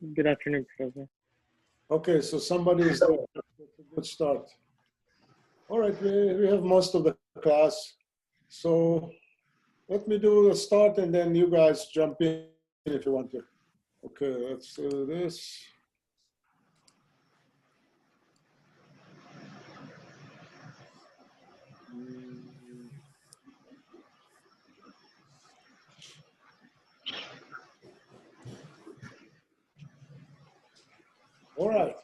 Good afternoon, Professor. Okay, so somebody is there. That's a good start. All right, we have most of the class. So let me do the start and then you guys jump in if you want to. Okay, let's do this. All right.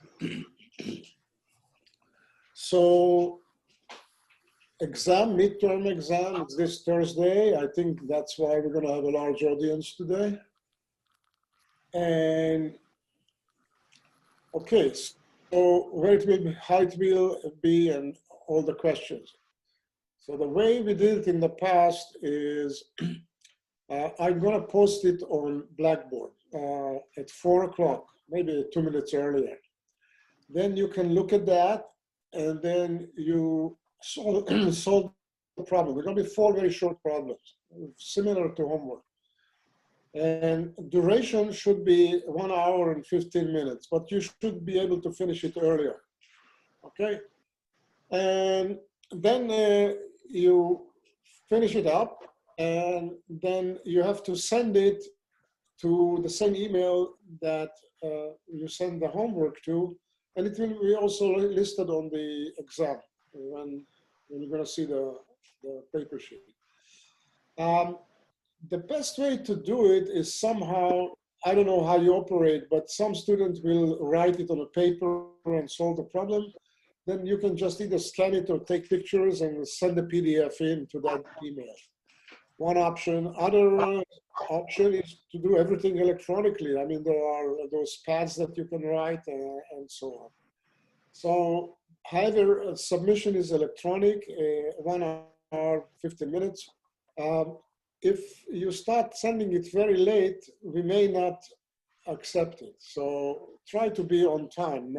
So midterm exam, it's this Thursday. I think that's why we're going to have a large audience today. And okay, so where it will be, how it will be, and all the questions. So the way we did it in the past is I'm going to post it on Blackboard at 4 o'clock, maybe 2 minutes earlier. Then you can look at that, and then you solve the problem. They're going to be 4 very short problems, similar to homework. And duration should be 1 hour and 15 minutes, but you should be able to finish it earlier. Okay? And then you finish it up, and then you have to send it to the same email that you send the homework to, and it will be also listed on the exam when you're going to see the paper sheet. The best way to do it is somehow, I don't know how you operate, but some students will write it on a paper and solve the problem. Then you can just either scan it or take pictures and send the PDF in to that email. One option. Other option is to do everything electronically. I mean, there are those pads that you can write and so on. So however, submission is electronic, 1 hour, 15 minutes. If you start sending it very late, we may not accept it. So try to be on time,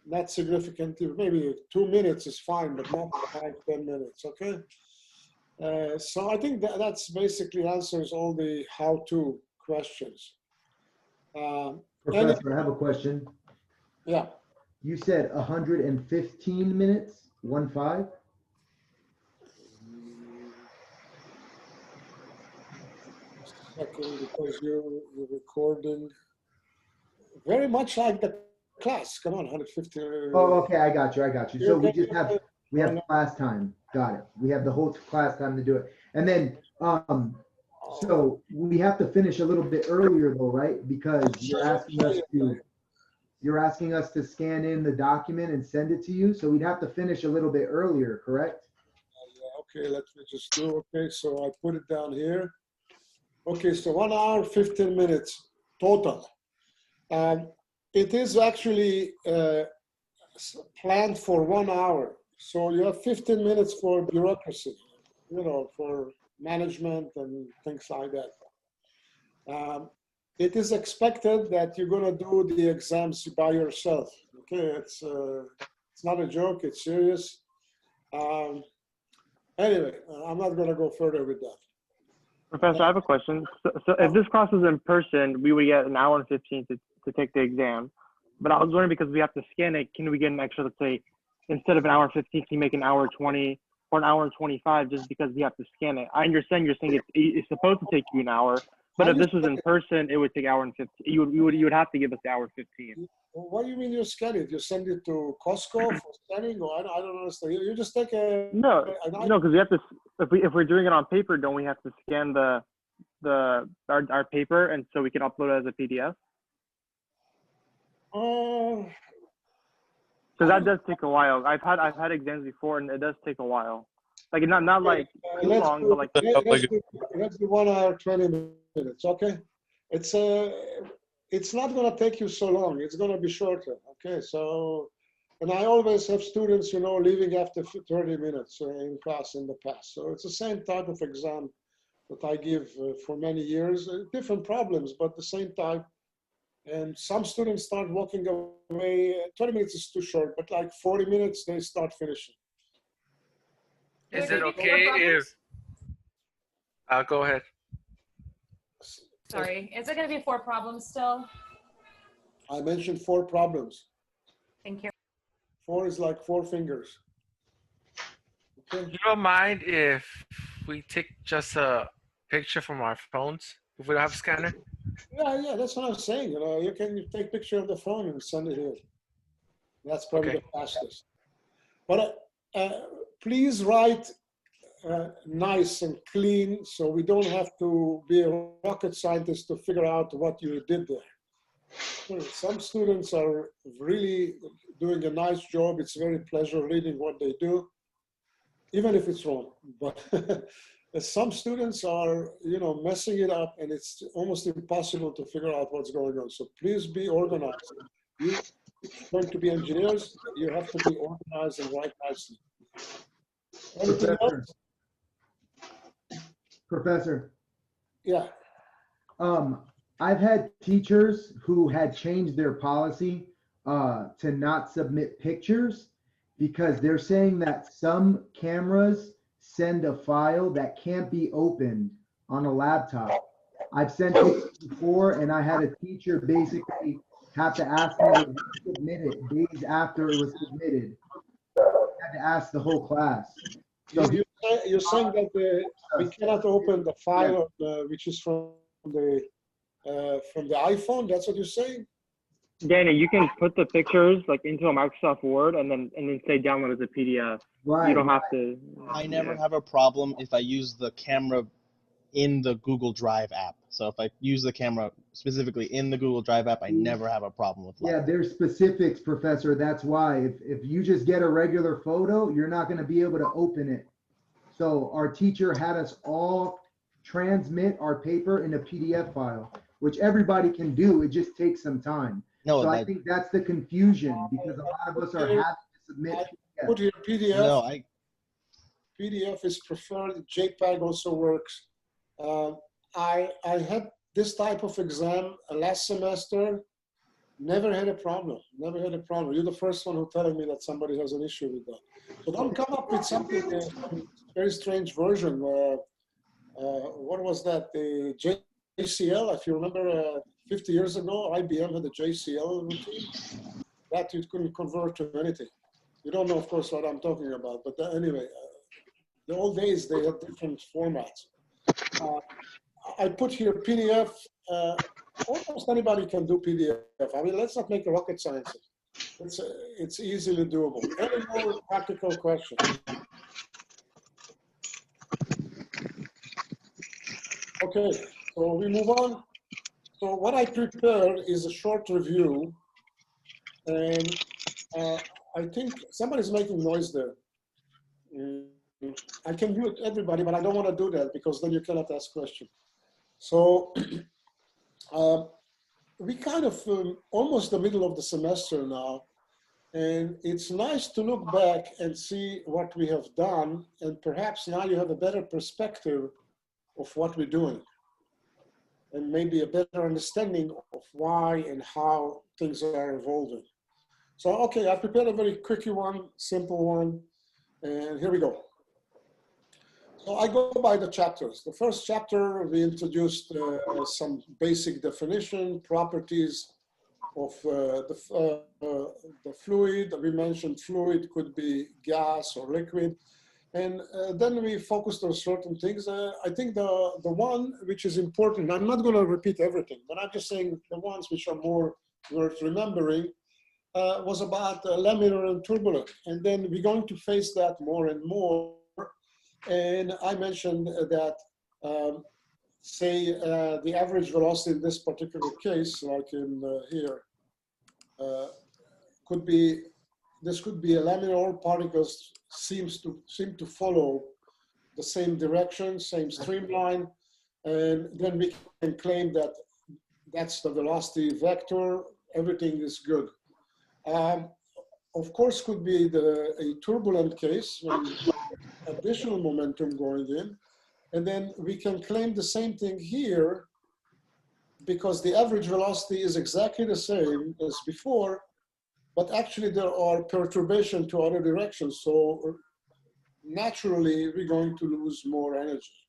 not significantly, maybe 2 minutes is fine, but not 5, 10 minutes, okay? So I think that's basically answers all the how-to questions. Professor, I have a question. Yeah. You said 115 minutes, 1-5? Second, because you're recording very much like the class. Come on, 150. Oh, okay, I got you. So we have class time. Got it. We have the whole class time to do it. And then so we have to finish a little bit earlier though, right? Because you're asking us to scan in the document and send it to you. So we'd have to finish a little bit earlier, correct? Okay, let me just do, okay, so I put it down here. Okay, so 1 hour, 15 minutes total. It is actually planned for 1 hour. So you have 15 minutes for bureaucracy, you know, for management and things like that. It is expected that you're going to do the exams by yourself. Okay, it's not a joke, it's serious. Anyway, I'm not going to go further with that. Professor, I have a question. So if this class was in person, we would get 1 hour and 15 to take the exam. But I was wondering, because we have to scan it, can we get an extra, let's say, instead of 1 hour and 15, can you make 1 hour 20 or 1 hour and 25 just because we have to scan it? I understand you're saying it's supposed to take you an hour, but if this was in person, it would take 1 hour and 15. You would have to give us the 1 hour 15. What do you mean you scan it? You send it to Costco for scanning, or I don't understand. You just take a no, because we have to. If we're doing it on paper, don't we have to scan our paper, and so we can upload it as a PDF? Because that does take a while. I've had exams before, and it does take a while. Like not like too long, but like let's do 1 hour 20 minutes. Okay, it's not going to take you so long. It's going to be shorter. Okay, so, and I always have students, you know, leaving after 30 minutes in class in the past. So it's the same type of exam that I give for many years. Different problems, but the same type. And some students start walking away. 20 minutes is too short, but like 40 minutes, they start finishing. Is it okay if, go ahead. Sorry, is it going to be 4 problems still? I mentioned 4 problems. Thank you. 4 is like 4 fingers. Okay. You don't mind if we take just a picture from our phones if we don't have a scanner? Yeah, that's what I'm saying. You know, you can take picture of the phone and send it here. That's probably Okay. the fastest. But please write nice and clean, so we don't have to be a rocket scientist to figure out what you did there. Some students are really doing a nice job. It's very pleasure reading what they do, even if it's wrong. But some students are, you know, messing it up, and it's almost impossible to figure out what's going on. So please be organized. You're going to be engineers. You have to be organized and write nicely. Anything else? Professor. Yeah. I've had teachers who had changed their policy to not submit pictures because they're saying that some cameras send a file that can't be opened on a laptop. I've sent pictures before, and I had a teacher basically have to ask me to submit it days after it was submitted. I had to ask the whole class. So You're saying that we cannot open the file which is from the iPhone. That's what you're saying? Danny, you can put the pictures like into a Microsoft Word and then say download as a PDF. right, You don't have to. I never have a problem if I use the camera in the Google Drive app. So if I use the camera specifically in the Google Drive app, I never have a problem with that. Yeah, there's specifics, Professor. That's why if you just get a regular photo, you're not going to be able to open it. So our teacher had us all transmit our paper in a PDF file, which everybody can do. It just takes some time. No, So I think that's the confusion because a lot of us are having to submit. Put here PDF. no, PDF is preferred. JPEG also works. I had this type of exam last semester. Never had a problem. Never had a problem. You're the first one who's telling me that somebody has an issue with that. So don't come up with something very strange version. What was that? The JCL. If you remember, 50 years ago, IBM had the JCL routine. That you couldn't convert to anything. You don't know, of course, what I'm talking about. But anyway, the old days they had different formats. I put here PDF. Almost anybody can do PDF. I mean, let's not make a rocket science. It's easily doable. Any more practical questions? Okay, so we move on. So what I prepared is a short review, and I think somebody's making noise there. I can mute everybody, but I don't want to do that because then you cannot ask questions. So we kind of almost the middle of the semester now, and it's nice to look back and see what we have done, and perhaps now you have a better perspective of what we're doing, and maybe a better understanding of why and how things are evolving. So, okay, I prepared a very quickie one, simple one, and here we go. So I go by the chapters. The first chapter, we introduced some basic definition, properties of the fluid. We mentioned fluid could be gas or liquid. And then we focused on certain things. I think the one which is important, I'm not going to repeat everything, but I'm just saying the ones which are more worth remembering was about laminar and turbulent. And then we're going to face that more and more. And I mentioned that, say, the average velocity in this particular case, like in here, could be, this could be a laminar. All particles seem to follow the same direction, same streamline, and then we can claim that that's the velocity vector. Everything is good. Of course, could be a turbulent case when additional momentum going in, and then we can claim the same thing here because the average velocity is exactly the same as before, but actually there are perturbation to other directions, so naturally we're going to lose more energy.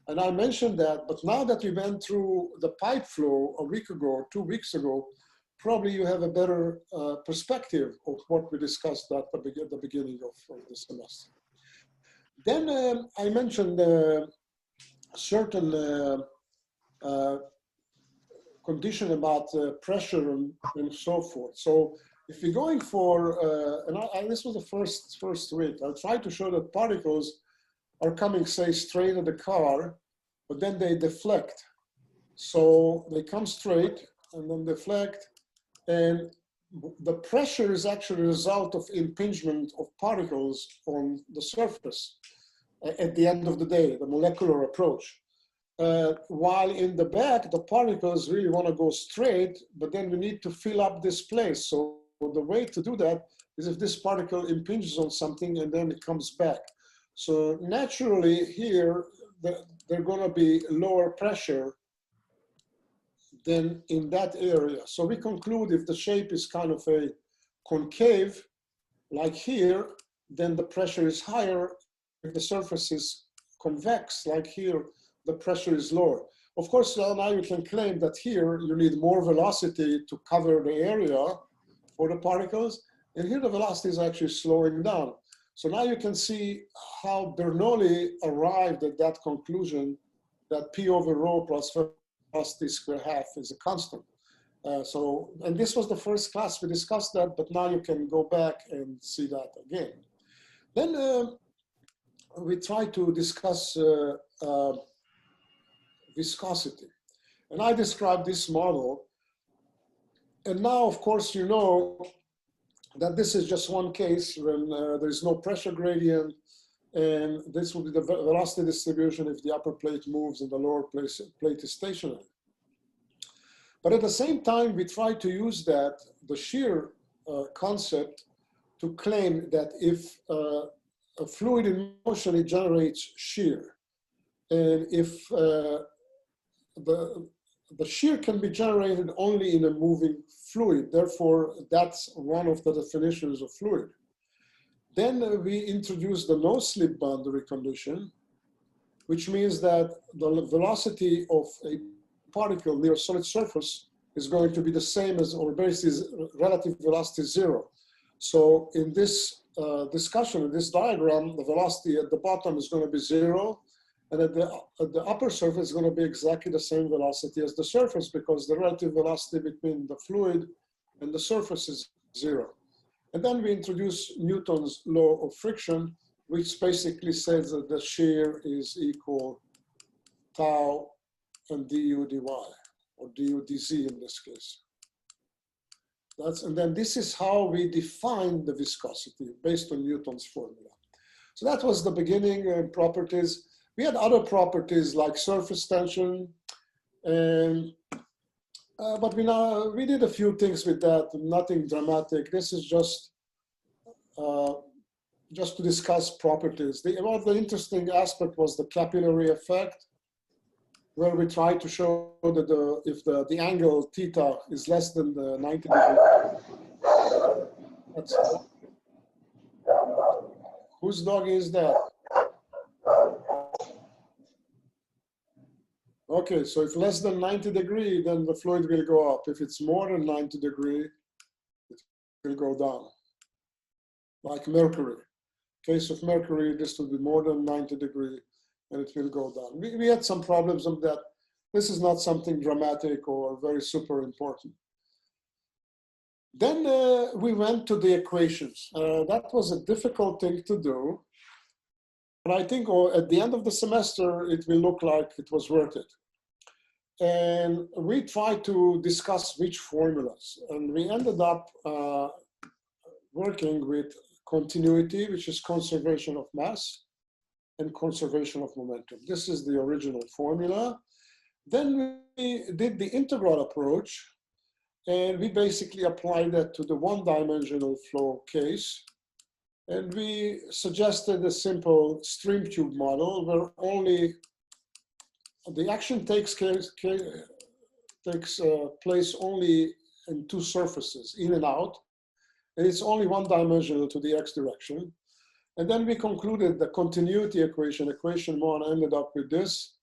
And I mentioned that, but now that we went through the pipe flow a week ago, 2 weeks ago, probably you have a better perspective of what we discussed at the beginning of the semester. Then I mentioned certain condition about pressure and so forth. So if you're going for, this was the first week, I'll try to show that particles are coming, say, straight at the car, but then they deflect. So they come straight and then deflect, and the pressure is actually a result of impingement of particles on the surface at the end of the day, the molecular approach. While in the back, the particles really want to go straight, but then we need to fill up this place. So the way to do that is if this particle impinges on something and then it comes back. So naturally here, they're going to be lower pressure than in that area. So we conclude if the shape is kind of a concave, like here, then the pressure is higher. If the surface is convex, like here, the pressure is lower. Of course, now you can claim that here you need more velocity to cover the area for the particles, and here the velocity is actually slowing down. So now you can see how Bernoulli arrived at that conclusion that P over rho plus velocity square half is a constant. And this was the first class we discussed that, but now you can go back and see that again. Then we try to discuss viscosity. And I described this model. And now, of course, you know that this is just one case when there's no pressure gradient, and this will be the velocity distribution if the upper plate moves and the lower plate is stationary. But at the same time, we try to use that, the shear concept, to claim that if a fluid in motion, it generates shear. And if the shear can be generated only in a moving fluid, therefore that's one of the definitions of fluid. Then we introduce the no-slip boundary condition, which means that the velocity of a particle near a solid surface is going to be the same as, or basically relative velocity zero. So in this discussion, in this diagram, the velocity at the bottom is going to be zero, and at the upper surface is going to be exactly the same velocity as the surface, because the relative velocity between the fluid and the surface is zero. And then we introduce Newton's law of friction, which basically says that the shear is equal tau and du dy, or du dz in this case. And then this is how we define the viscosity based on Newton's formula. So that was the beginning properties. We had other properties like surface tension, and but we did a few things with that, nothing dramatic. This is just to discuss properties. One of the interesting aspect was the capillary effect, where we try to show that if the angle theta is less than the 90 degrees. Whose dog is that? Okay, so if less than 90 degrees, then the fluid will go up. If it's more than 90 degrees, it will go down. Like mercury. In case of mercury, this will be more than 90 degrees and it will go down. We had some problems with that. This is not something dramatic or very super important. Then we went to the equations. That was a difficult thing to do. But I think at the end of the semester, it will look like it was worth it. And we tried to discuss which formulas. And we ended up working with continuity, which is conservation of mass, and conservation of momentum. This is the original formula. Then we did the integral approach, and we basically applied that to the one-dimensional flow case. And we suggested a simple stream tube model where only the action takes place only in two surfaces, in and out, and it's only one-dimensional to the x direction. And then we concluded the continuity equation, equation one, ended up with this.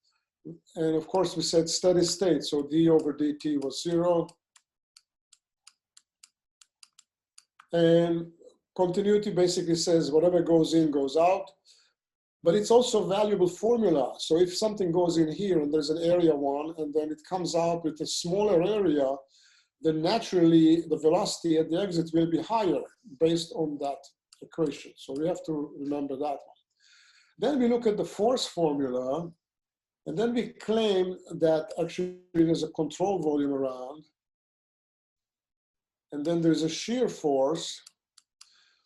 And of course, we said steady state, so d over dt was 0. And continuity basically says whatever goes in goes out, but it's also a valuable formula. So if something goes in here and there's an area 1 and then it comes out with a smaller area, then naturally the velocity at the exit will be higher based on that equation. So we have to remember that one. Then we look at the force formula, and then we claim that actually there's a control volume around, and then there's a shear force.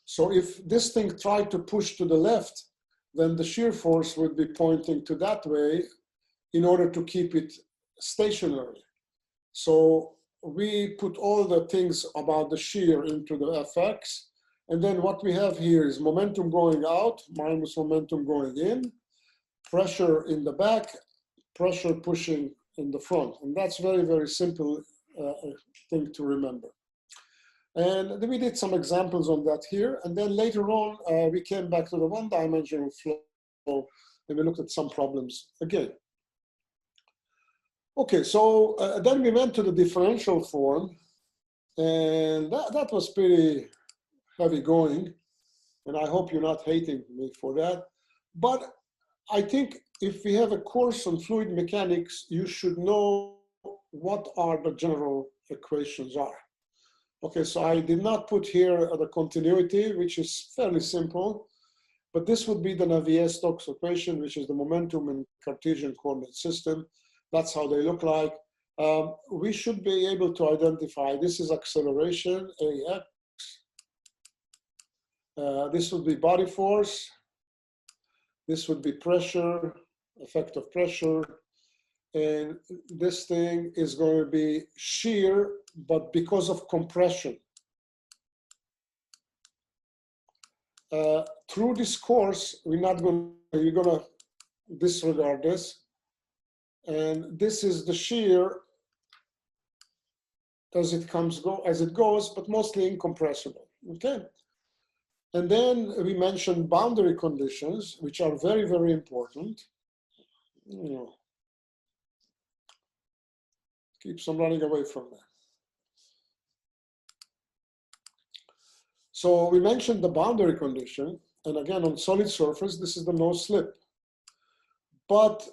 So if this thing tried to push to the left, then the shear force would be pointing to that way in order to keep it stationary. So we put all the things about the shear into the Fx, and then what we have here is momentum going out minus momentum going in, pressure in the back, pressure pushing in the front. And that's very, very simple thing to remember. And then we did some examples on that here. And then later on, we came back to the one-dimensional flow and we looked at some problems again. Okay, so then we went to the differential form, and that was pretty heavy going. And I hope you're not hating me for that. But I think if we have a course on fluid mechanics, you should know what are the general equations are. Okay, so I did not put here the continuity, which is fairly simple, but this would be the Navier-Stokes equation, which is the momentum in Cartesian coordinate system. That's how they look like. We should be able to identify, this is acceleration, AX. This would be body force. This would be pressure, effect of pressure. And this thing is going to be shear, but because of compression. Through this course, you're going to disregard this. And this is the shear as it goes, but mostly incompressible. Okay. And then we mentioned boundary conditions, which are very, very important. You know, keeps on running away from that. So we mentioned the boundary condition, and again on solid surface, this is the no slip. But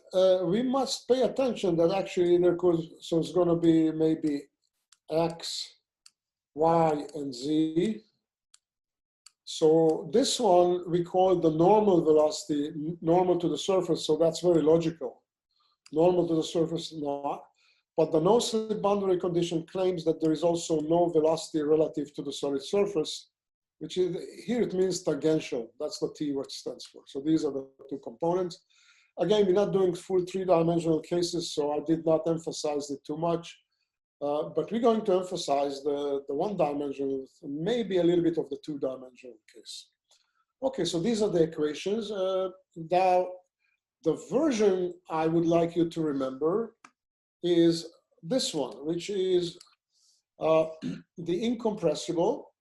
we must pay attention that actually so it's going to be maybe X, Y, and Z. So this one we call the normal velocity, normal to the surface, so that's very logical. Normal to the surface, not. But the no slip boundary condition claims that there is also no velocity relative to the solid surface, which is, here it means tangential. That's the T what stands for. So these are the two components. Again, we're not doing full three-dimensional cases, so I did not emphasize it too much. But we're going to emphasize the one-dimensional, maybe a little bit of the two-dimensional case. Okay, so these are the equations. Now, the version I would like you to remember is this one, which is the incompressible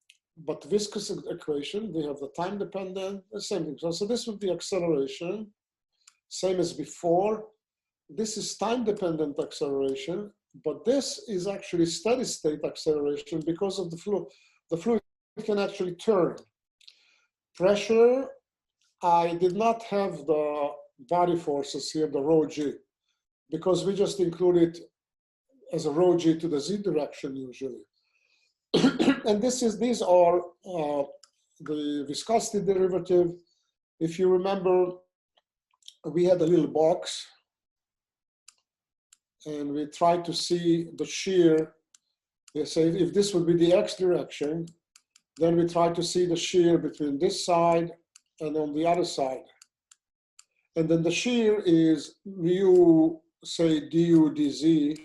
but viscous equation. We have the time-dependent, the same thing. So this would be acceleration, same as before. This is time-dependent acceleration, but this is actually steady-state acceleration because of the fluid. The fluid can actually turn. Pressure, I did not have the body forces here, the rho g, because we just include it as a rho g to the z direction usually. And these are the viscosity derivative. If you remember, we had a little box and we tried to see the shear. They say if this would be the x direction, then we try to see the shear between this side and on the other side. And then the shear is mu, say du dz.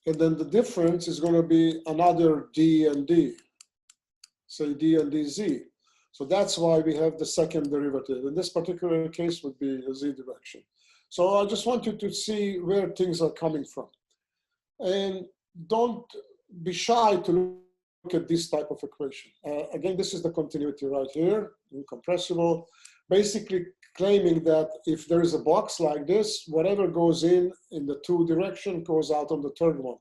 And then the difference is going to be another d and d, say d and dz. So that's why we have the second derivative. In this particular case would be the z direction. So I just want you to see where things are coming from. And don't be shy to look at this type of equation. Again, this is the continuity right here, incompressible. Basically claiming that if there is a box like this, whatever goes in the two direction goes out on the third one,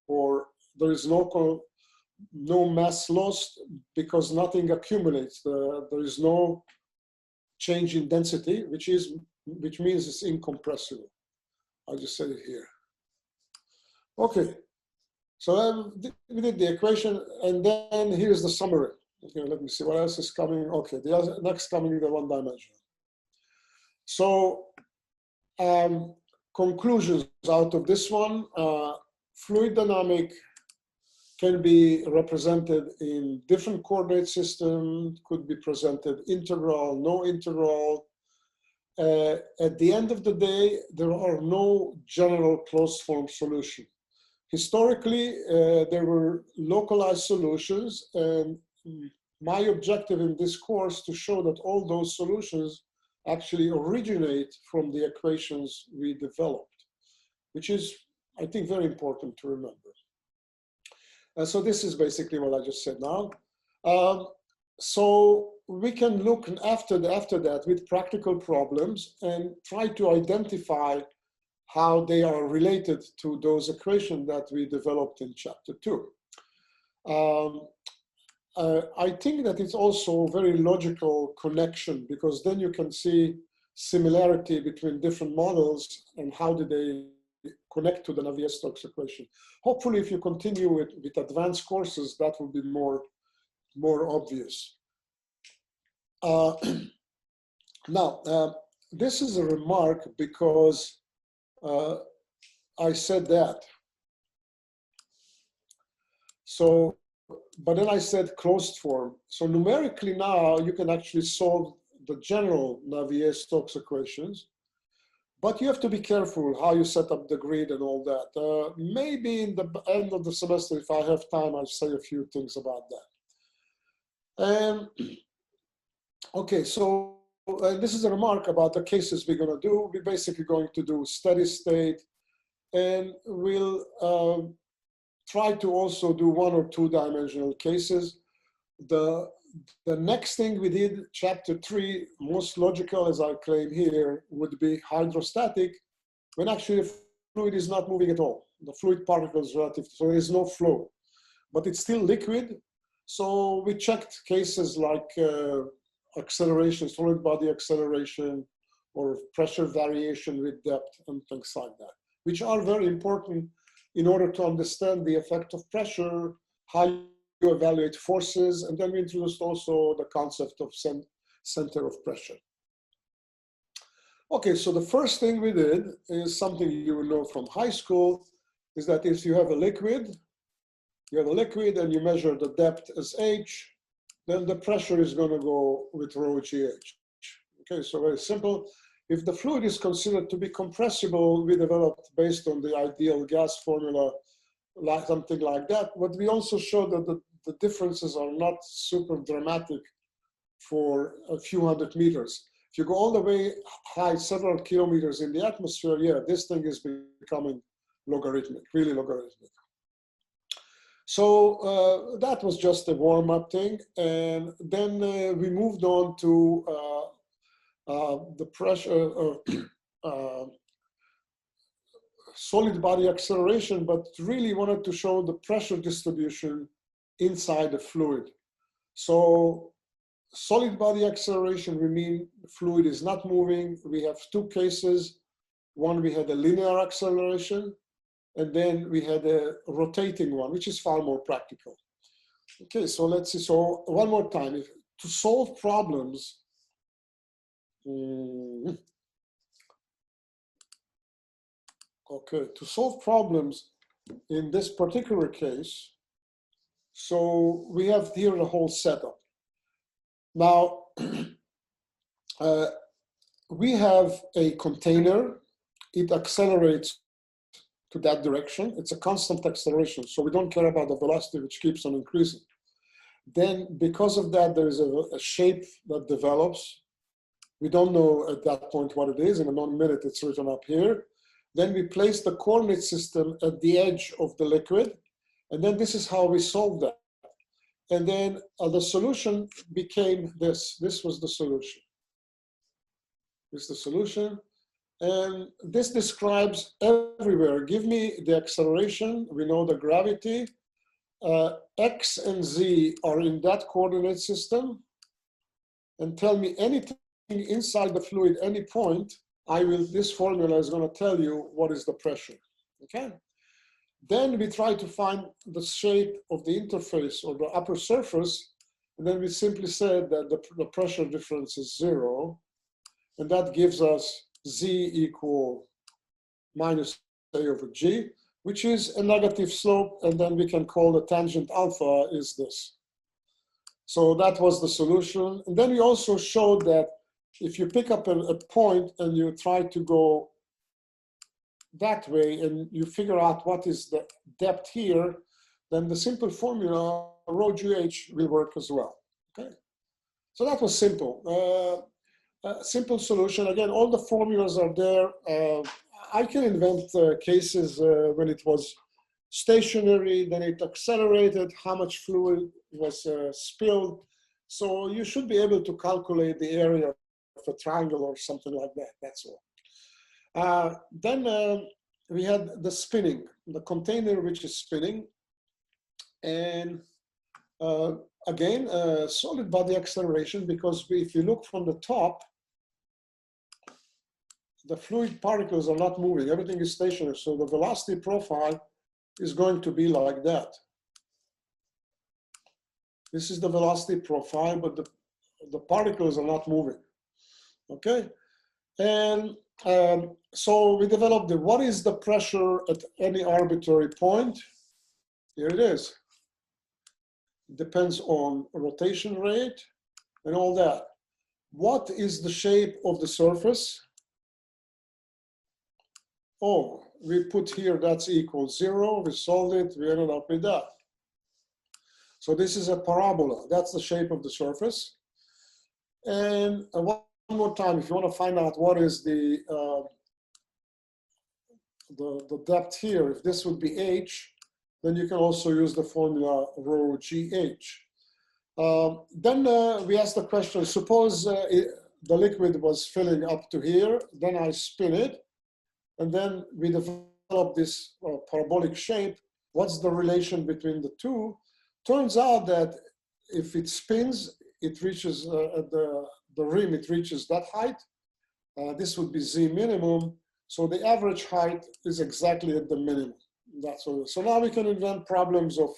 or there is no mass lost because nothing accumulates. There is no change in density, which means it's incompressible. I'll just say it here. Okay, so we did the equation, and then here's the summary. Okay, let me see what else is coming. Okay, the next coming the one dimensional. So conclusions out of this one, fluid dynamic can be represented in different coordinate systems, could be presented integral, no integral. At the end of the day, there are no general closed form solution. Historically, there were localized solutions, and my objective in this course to show that all those solutions actually originate from the equations we developed, which is, I think, very important to remember. So this is basically what I just said now. So we can look after that with practical problems and try to identify how they are related to those equations that we developed in chapter 2. I think that it's also a very logical connection, because then you can see similarity between different models and how do they connect to the Navier-Stokes equation. Hopefully, if you continue with advanced courses, that will be more obvious. Now, this is a remark because I said that. So, but then I said closed form. So numerically now, you can actually solve the general Navier-Stokes equations, but you have to be careful how you set up the grid and all that. Maybe in the end of the semester, if I have time, I'll say a few things about that. Okay, so this is a remark about the cases we're going to do. We're basically going to do steady state, and we'll try to also do 1 or 2 dimensional cases. The next thing we did, chapter 3, most logical, as I claim here, would be hydrostatic, when actually the fluid is not moving at all. The fluid particles relative, so there is no flow, but it's still liquid. So we checked cases like acceleration, solid body acceleration, or pressure variation with depth and things like that, which are very important in order to understand the effect of pressure, how you evaluate forces, and then we introduced also the concept of center of pressure. Okay, so the first thing we did is something you will know from high school, is that if you have a liquid, and you measure the depth as h, then the pressure is going to go with rho gh. Okay, so very simple. If the fluid is considered to be compressible, we developed based on the ideal gas formula, like something like that. But we also showed that the differences are not super dramatic for a few hundred meters. If you go all the way high, several kilometers in the atmosphere, yeah, this thing is becoming logarithmic, really logarithmic. So that was just a warm-up thing. And then we moved on to the pressure, solid body acceleration, but really wanted to show the pressure distribution inside the fluid. So solid body acceleration, we mean the fluid is not moving. We have 2 cases. One, we had a linear acceleration, and then we had a rotating one, which is far more practical. Okay, so let's see. So one more time, to solve problems, okay, to solve problems in this particular case, so we have here the whole setup. Now, we have a container. It accelerates to that direction. It's a constant acceleration, so we don't care about the velocity, which keeps on increasing. Then, because of that, there is a shape that develops. We don't know at that point what it is. In a minute, it's written up here. Then we place the coordinate system at the edge of the liquid. And then this is how we solve that. And then the solution became this. This was the solution. This is the solution. And this describes everywhere. Give me the acceleration. We know the gravity. X and Z are in that coordinate system. And tell me anything inside the fluid, any point, this formula is going to tell you what is the pressure. Okay? Then we try to find the shape of the interface or the upper surface. And then we simply said that the pressure difference is 0. And that gives us Z equal minus A over G, which is a negative slope. And then we can call the tangent alpha is this. So that was the solution. And then we also showed that if you pick up a point and you try to go that way and you figure out what is the depth here, then the simple formula rho GH will work as well. Okay, so that was simple. Simple solution. Again, all the formulas are there. I can invent cases when it was stationary, then it accelerated, how much fluid was spilled. So you should be able to calculate the area of a triangle or something like that. That's all. Then we had the spinning, the container which is spinning. And again, solid body acceleration, because if you look from the top, the fluid particles are not moving. Everything is stationary. So the velocity profile is going to be like that. This is the velocity profile, but the particles are not moving. Okay? And so we developed what is the pressure at any arbitrary point? Here it is. It depends on rotation rate and all that. What is the shape of the surface? Oh, we put here that's equal 0. We solved it. We ended up with that. So this is a parabola. That's the shape of the surface. And one more time, if you want to find out what is the depth here, if this would be h, then you can also use the formula rho GH. Then we asked the question, suppose the liquid was filling up to here, then I spin it, and then we develop this parabolic shape. What's the relation between the two? Turns out that if it spins, it reaches at the rim, it reaches that height. This would be Z minimum. So the average height is exactly at the minimum. That's all. So now we can invent problems of,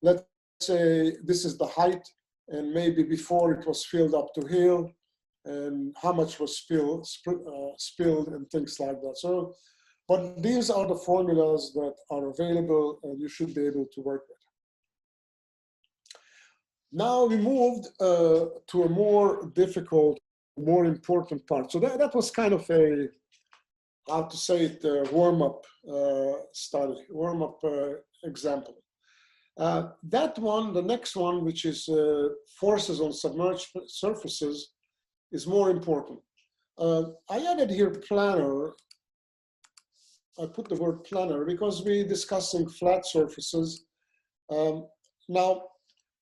let's say this is the height, and maybe before it was filled up to here, and how much was spilled and things like that. So, but these are the formulas that are available and you should be able to work with. Now we moved to a more difficult, more important part. So that was kind of a, how to say it, warm-up study, warm-up example. That one, the next one, which is forces on submerged surfaces, is more important. I added here planar. I put the word planar because we're discussing flat surfaces. Now,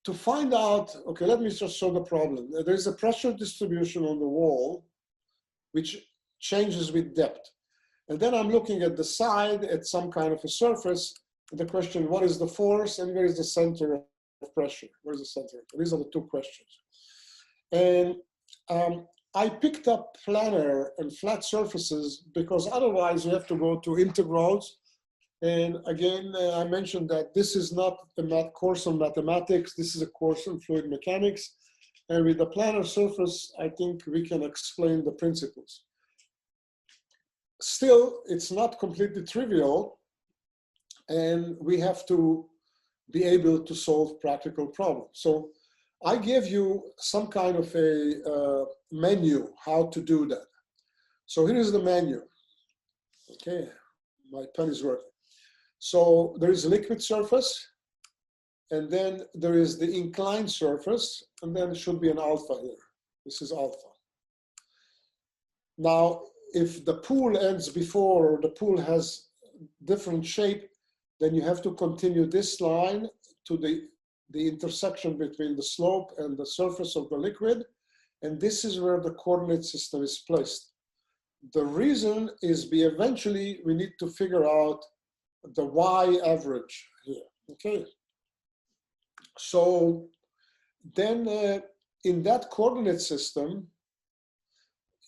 to find out, okay, let me just show the problem. There's a pressure distribution on the wall, which changes with depth. And then I'm looking at the side at some kind of a surface. And the question, what is the force and where is the center of pressure? Where's the center? These are the two questions. And I picked up planar and flat surfaces because otherwise you have to go to integrals. And again, I mentioned that this is not a course on mathematics. This is a course on fluid mechanics. And with the planar surface, I think we can explain the principles. Still, it's not completely trivial. And we have to be able to solve practical problems. So I gave you some kind of a menu how to do that. So here is the menu. Okay, my pen is working. So there is a liquid surface, and then there is the inclined surface, and then it should be an alpha here. This is alpha. Now, if the pool ends before, or the pool has different shape, then you have to continue this line to the intersection between the slope and the surface of the liquid. And this is where the coordinate system is placed. The reason is eventually we need to figure out the y average here, okay? So then in that coordinate system,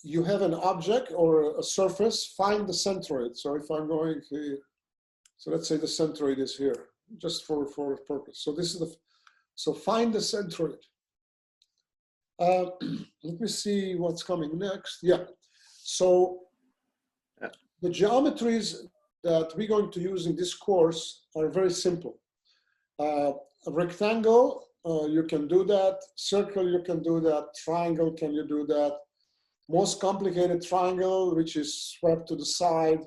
you have an object or a surface, find the centroid. So if I'm going here, so let's say the centroid is here, just for purpose. So this is the, so find the centroid. Let me see what's coming next. Yeah, so the geometries that we're going to use in this course are very simple. A rectangle, you can do that. Circle, you can do that. Triangle, can you do that? Most complicated triangle, which is swept to the side,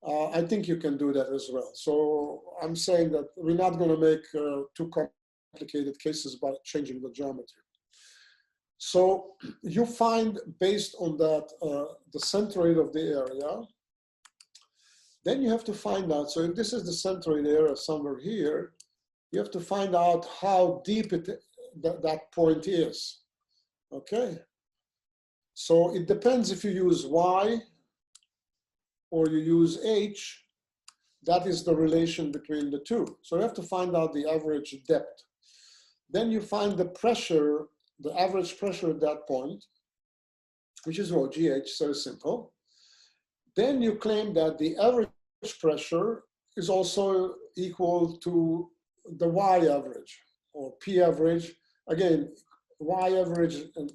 I think you can do that as well. So I'm saying that we're not going to make too complicated cases by changing the geometry. So you find, based on that, the centroid of the area. Then you have to find out, so if this is the centroid area somewhere here, you have to find out how deep that point is, okay? So it depends if you use y or you use h, that is the relation between the two. So you have to find out the average depth. Then you find the pressure, the average pressure at that point, which is rho GH, so simple. Then you claim that the average pressure is also equal to the y average or p average. Again, y average, and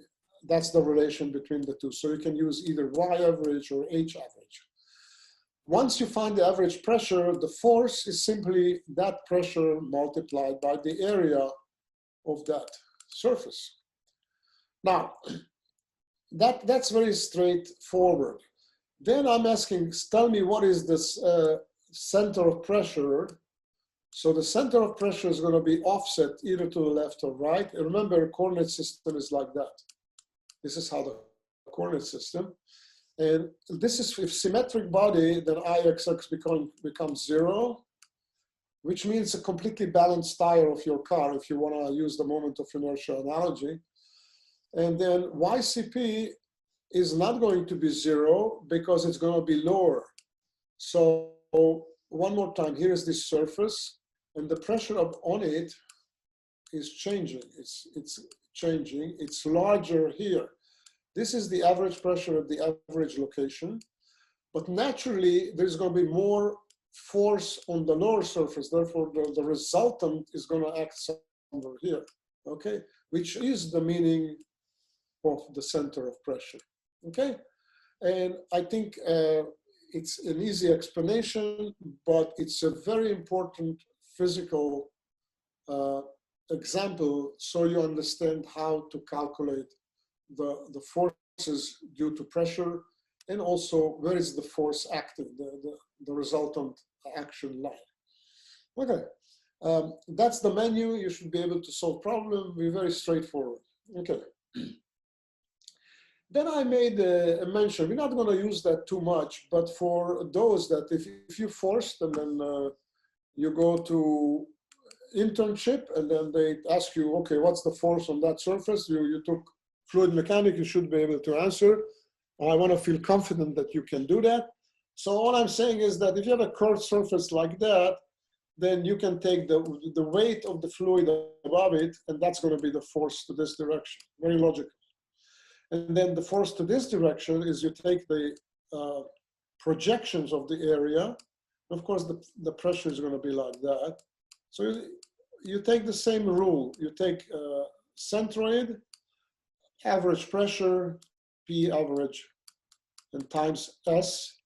that's the relation between the two. So you can use either y average or h average. Once you find the average pressure, the force is simply that pressure multiplied by the area of that surface. Now, that's very straightforward. Then I'm asking, tell me what is this center of pressure. So the center of pressure is going to be offset either to the left or right. And remember, a coordinate system is like that. This is how the coordinate system. And this is, if symmetric body, then Ixx becomes 0, which means a completely balanced tire of your car, if you want to use the moment of inertia analogy. And then YCP is not going to be 0 because it's going to be lower. So one more time, here is this surface, and the pressure on it is changing. It's changing. It's larger here. This is the average pressure at the average location, but naturally there's going to be more force on the lower surface. Therefore, the resultant is going to act somewhere here, okay? Which is the meaning of the center of pressure, okay? And I think it's an easy explanation, but it's a very important physical example so you understand how to calculate the forces due to pressure, and also where is the force acting, the resultant action line. Okay, that's the menu. You should be able to solve problem. We're very straightforward. Okay. Then I made a mention, we're not going to use that too much, but for those that if you forced and then you go to internship and then they ask you, okay, what's the force on that surface? You took fluid mechanics, you should be able to answer. I want to feel confident that you can do that. So all I'm saying is that if you have a curved surface like that, then you can take the weight of the fluid above it, and that's going to be the force to this direction. Very logical. And then the force to this direction is you take the projections of the area. Of course, the pressure is going to be like that. So you take the same rule. You take centroid, average pressure, P average, and times S,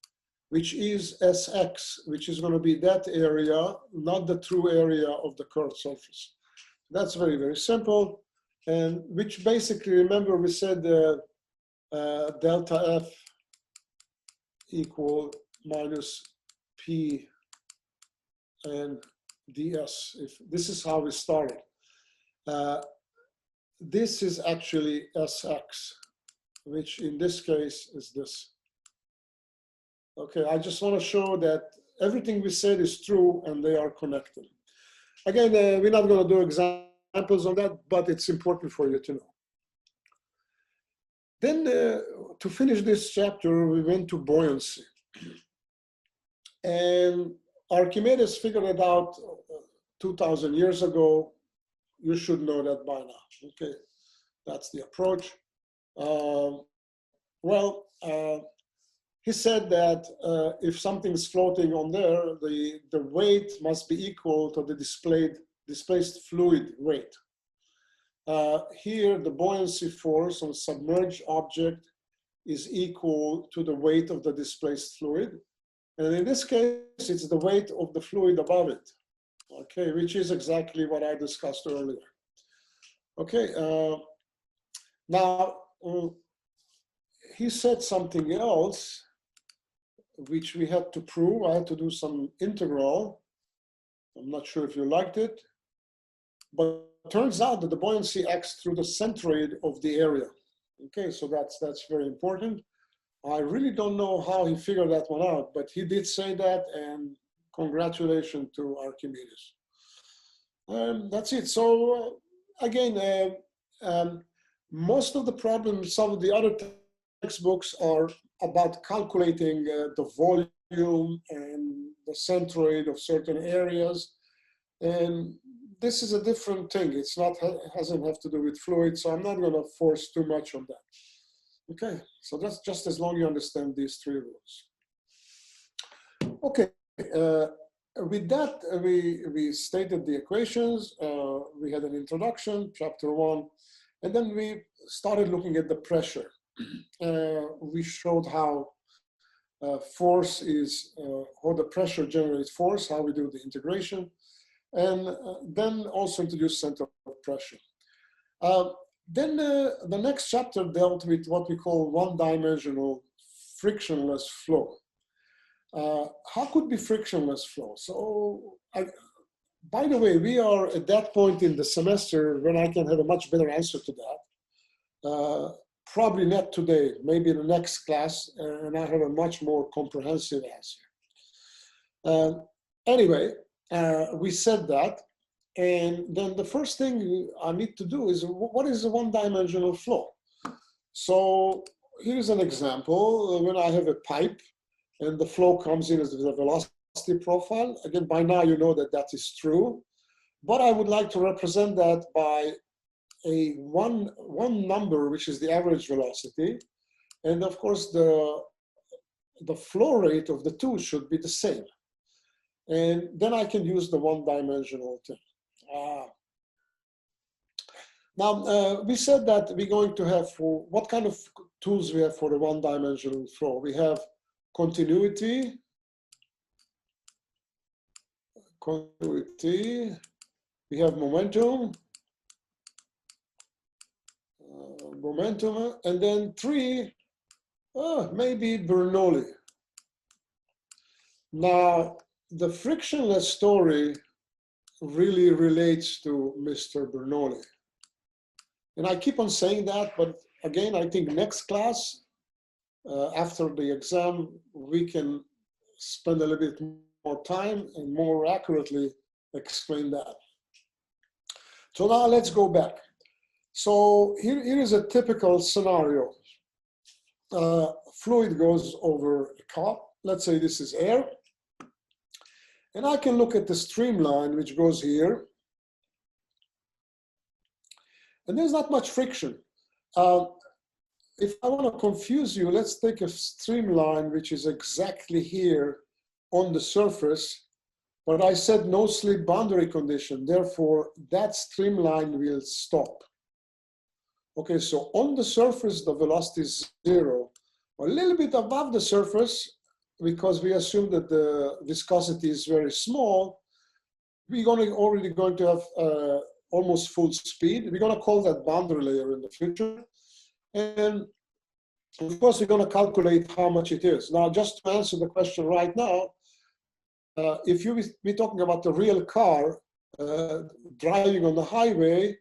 which is Sx, which is going to be that area, not the true area of the curved surface. That's very, very simple. And which basically, remember we said delta F equal minus P and ds. If this is how we started. This is actually Sx, which in this case is this. Okay, I just want to show that everything we said is true and they are connected. Again, we're not going to do examples on that, but it's important for you to know. Then to finish this chapter, we went to buoyancy. And Archimedes figured it out 2,000 years ago. You should know that by now. Okay, that's the approach. He said that if something's floating on there, the weight must be equal to the displaced fluid weight. Here, the buoyancy force on submerged object is equal to the weight of the displaced fluid. And in this case, it's the weight of the fluid above it, okay, which is exactly what I discussed earlier. Okay, now he said something else, which we had to prove. I had to do some integral. I'm not sure if you liked it, but it turns out that the buoyancy acts through the centroid of the area. Okay, so that's very important. I really don't know how he figured that one out, but he did say that, and congratulations to Archimedes. That's it. So again, most of the problems, some of the other textbooks are about calculating the volume and the centroid of certain areas. And this is a different thing. It's not, hasn't have to do with fluid, so I'm not going to force too much on that. Okay, so that's just as long as you understand these three rules. Okay, with that, we stated the equations. We had an introduction, chapter 1, and then we started looking at the pressure. We showed how force is, how the pressure generates force, how we do the integration, and then also introduced center of pressure. Then the next chapter dealt with what we call one-dimensional frictionless flow. How could be frictionless flow? So, by the way, we are at that point in the semester when I can have a much better answer to that. Probably not today, maybe in the next class, and I have a much more comprehensive answer. Anyway, we said that. And then the first thing I need to do is, what is a one-dimensional flow? So here's an example. When I have a pipe and the flow comes in as the velocity profile, again, by now you know that that is true. But I would like to represent that by a one number, which is the average velocity. And of course, the flow rate of the two should be the same. And then I can use the one-dimensional thing. Now, we said that we're going to have, for what kind of tools we have for the one-dimensional flow. We have continuity, we have momentum, and then 3, maybe Bernoulli. Now, the frictionless story really relates to Mr. Bernoulli. And I keep on saying that, but again, I think next class, after the exam, we can spend a little bit more time and more accurately explain that. So now let's go back. So here is a typical scenario. Fluid goes over a cup. Let's say this is air. And I can look at the streamline, which goes here. And there's not much friction. If I want to confuse you, let's take a streamline, which is exactly here on the surface. But I said no slip boundary condition. Therefore, that streamline will stop. Okay, so on the surface, the velocity is 0. A little bit above the surface, because we assume that the viscosity is very small, we're already going to have almost full speed. We're going to call that boundary layer in the future. And of course, we're going to calculate how much it is. Now, just to answer the question right now, if you be talking about the real car driving on the highway,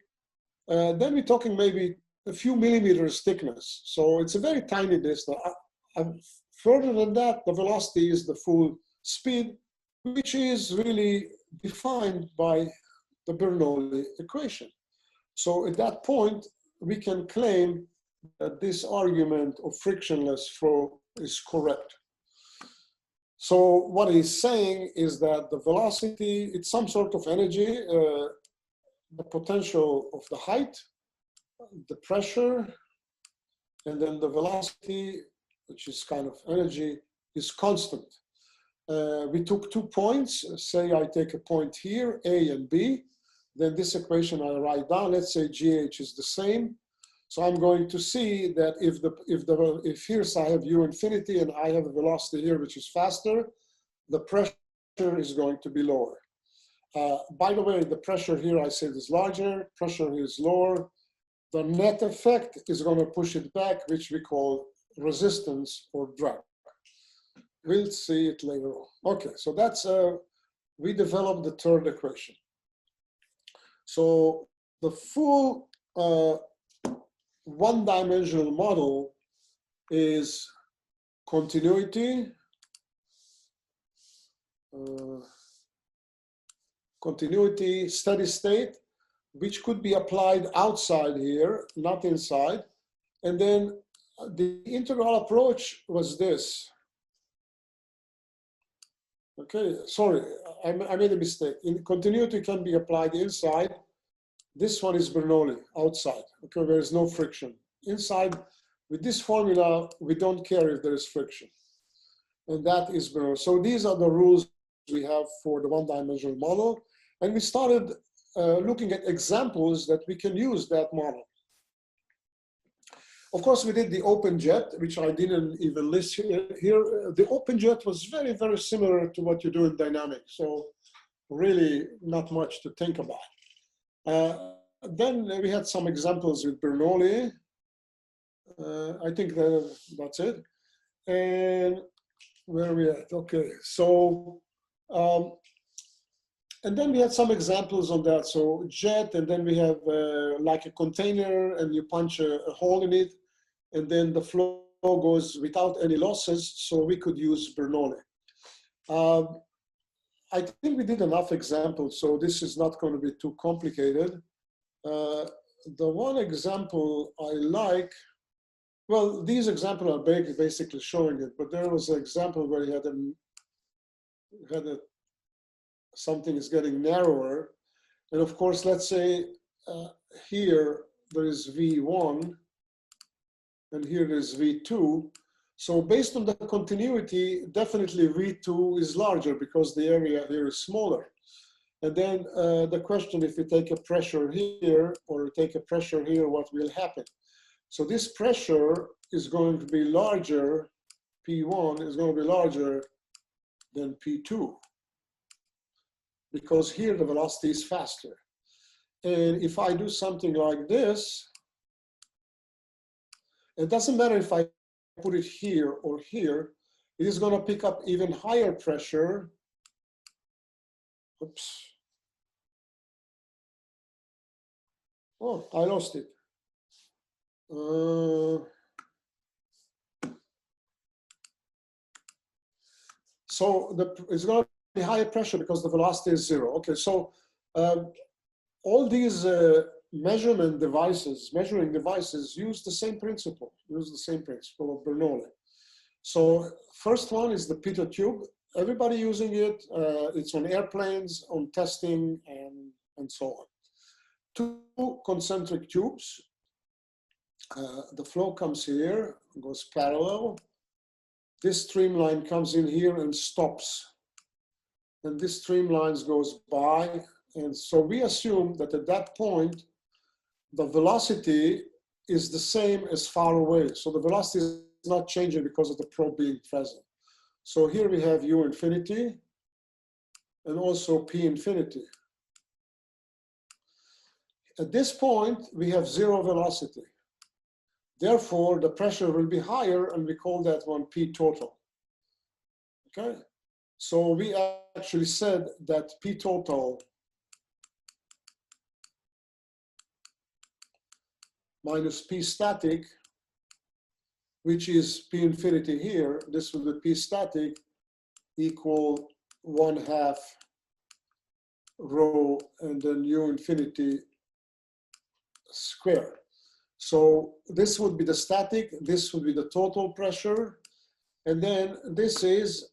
then we're talking maybe a few millimeters thickness. So it's a very tiny distance. Further than that, the velocity is the full speed, which is really defined by the Bernoulli equation. So at that point, we can claim that this argument of frictionless flow is correct. So what he's saying is that the velocity, it's some sort of energy, the potential of the height, the pressure, and then the velocity, which is kind of energy, is constant. We took 2 points. Say I take a point here, A and B. Then this equation I write down. Let's say GH is the same. So I'm going to see that if here I have U infinity and I have a velocity here which is faster, the pressure is going to be lower. By the way, the pressure here I said is larger, pressure here is lower. The net effect is going to push it back, which we call resistance or drag. We'll see it later on. Okay, so that's, we developed the third equation. So the full one-dimensional model is continuity, steady state, which could be applied outside here, not inside. And then the integral approach was this. Okay, sorry, I made a mistake. In continuity can be applied inside. This one is Bernoulli, outside. Okay, there is no friction. Inside, with this formula, we don't care if there is friction. And that is Bernoulli. So these are the rules we have for the one-dimensional model. And we started looking at examples that we can use that model. Of course, we did the open jet, which I didn't even list here. The open jet was very, very similar to what you do in dynamics. So really not much to think about. Then we had some examples with Bernoulli. I think that's it. And where are we at? Okay, so, and then we had some examples on that. So jet, and then we have like a container and you punch a hole in it, and then the flow goes without any losses. So we could use Bernoulli. I think we did enough examples, so this is not going to be too complicated. The one example I like, well, these examples are basically showing it, but there was an example where he had something is getting narrower. And of course, let's say here there is V1 and here there is V2. So based on the continuity, definitely V2 is larger because the area here is smaller. And then the question, if we take a pressure here or take a pressure here, what will happen? So this pressure is going to be larger, P1 is going to be larger than P2, because here the velocity is faster. And if I do something like this, it doesn't matter if I put it here or here, it is going to pick up even higher pressure. Oops. Oh, I lost it. So it's going to be higher pressure because the velocity is 0. Okay, so all these measuring devices use the same principle, of Bernoulli. So first one is the pitot tube. Everybody using it. It's on airplanes, on testing, and so on. 2 concentric tubes. The flow comes here, goes parallel. This streamline comes in here and stops. And this streamline goes by. And so we assume that at that point, the velocity is the same as far away. So the velocity is not changing because of the probe being present. So here we have U infinity and also P infinity. At this point, we have 0 velocity. Therefore, the pressure will be higher, and we call that one P total. Okay? So we actually said that P total minus P static, which is P infinity here, this will be P static, equal 1/2 rho and then U infinity square. So this would be the static, this would be the total pressure, and then this is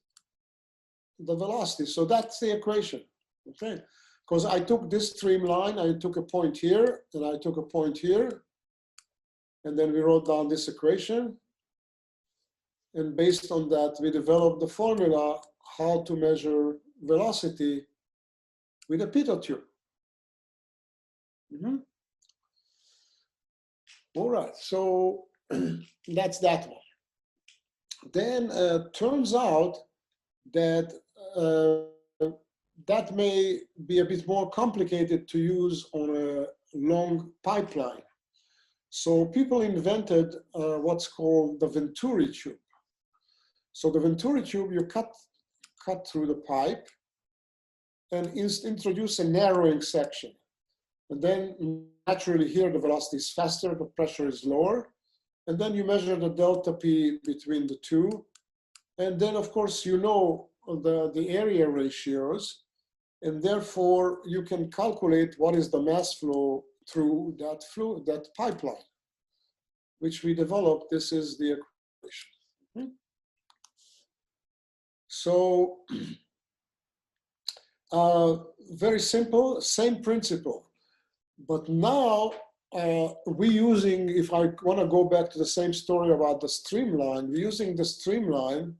the velocity. So that's the equation, okay? Because I took this streamline, I took a point here, and I took a point here, and then we wrote down this equation. And based on that, we developed the formula how to measure velocity with a pitot tube. All right, so that's that one. Then turns out that that may be a bit more complicated to use on a long pipeline. So people invented what's called the Venturi tube. So the Venturi tube, you cut through the pipe and introduce a narrowing section. And then naturally here the velocity is faster, the pressure is lower. And then you measure the delta P between the two. And then of course you know the area ratios, and therefore you can calculate what is the mass flow through that pipeline, which we developed. This is the equation. So very simple, same principle. But now we're using, if I want to go back to the same story about the streamline, we're using the streamline,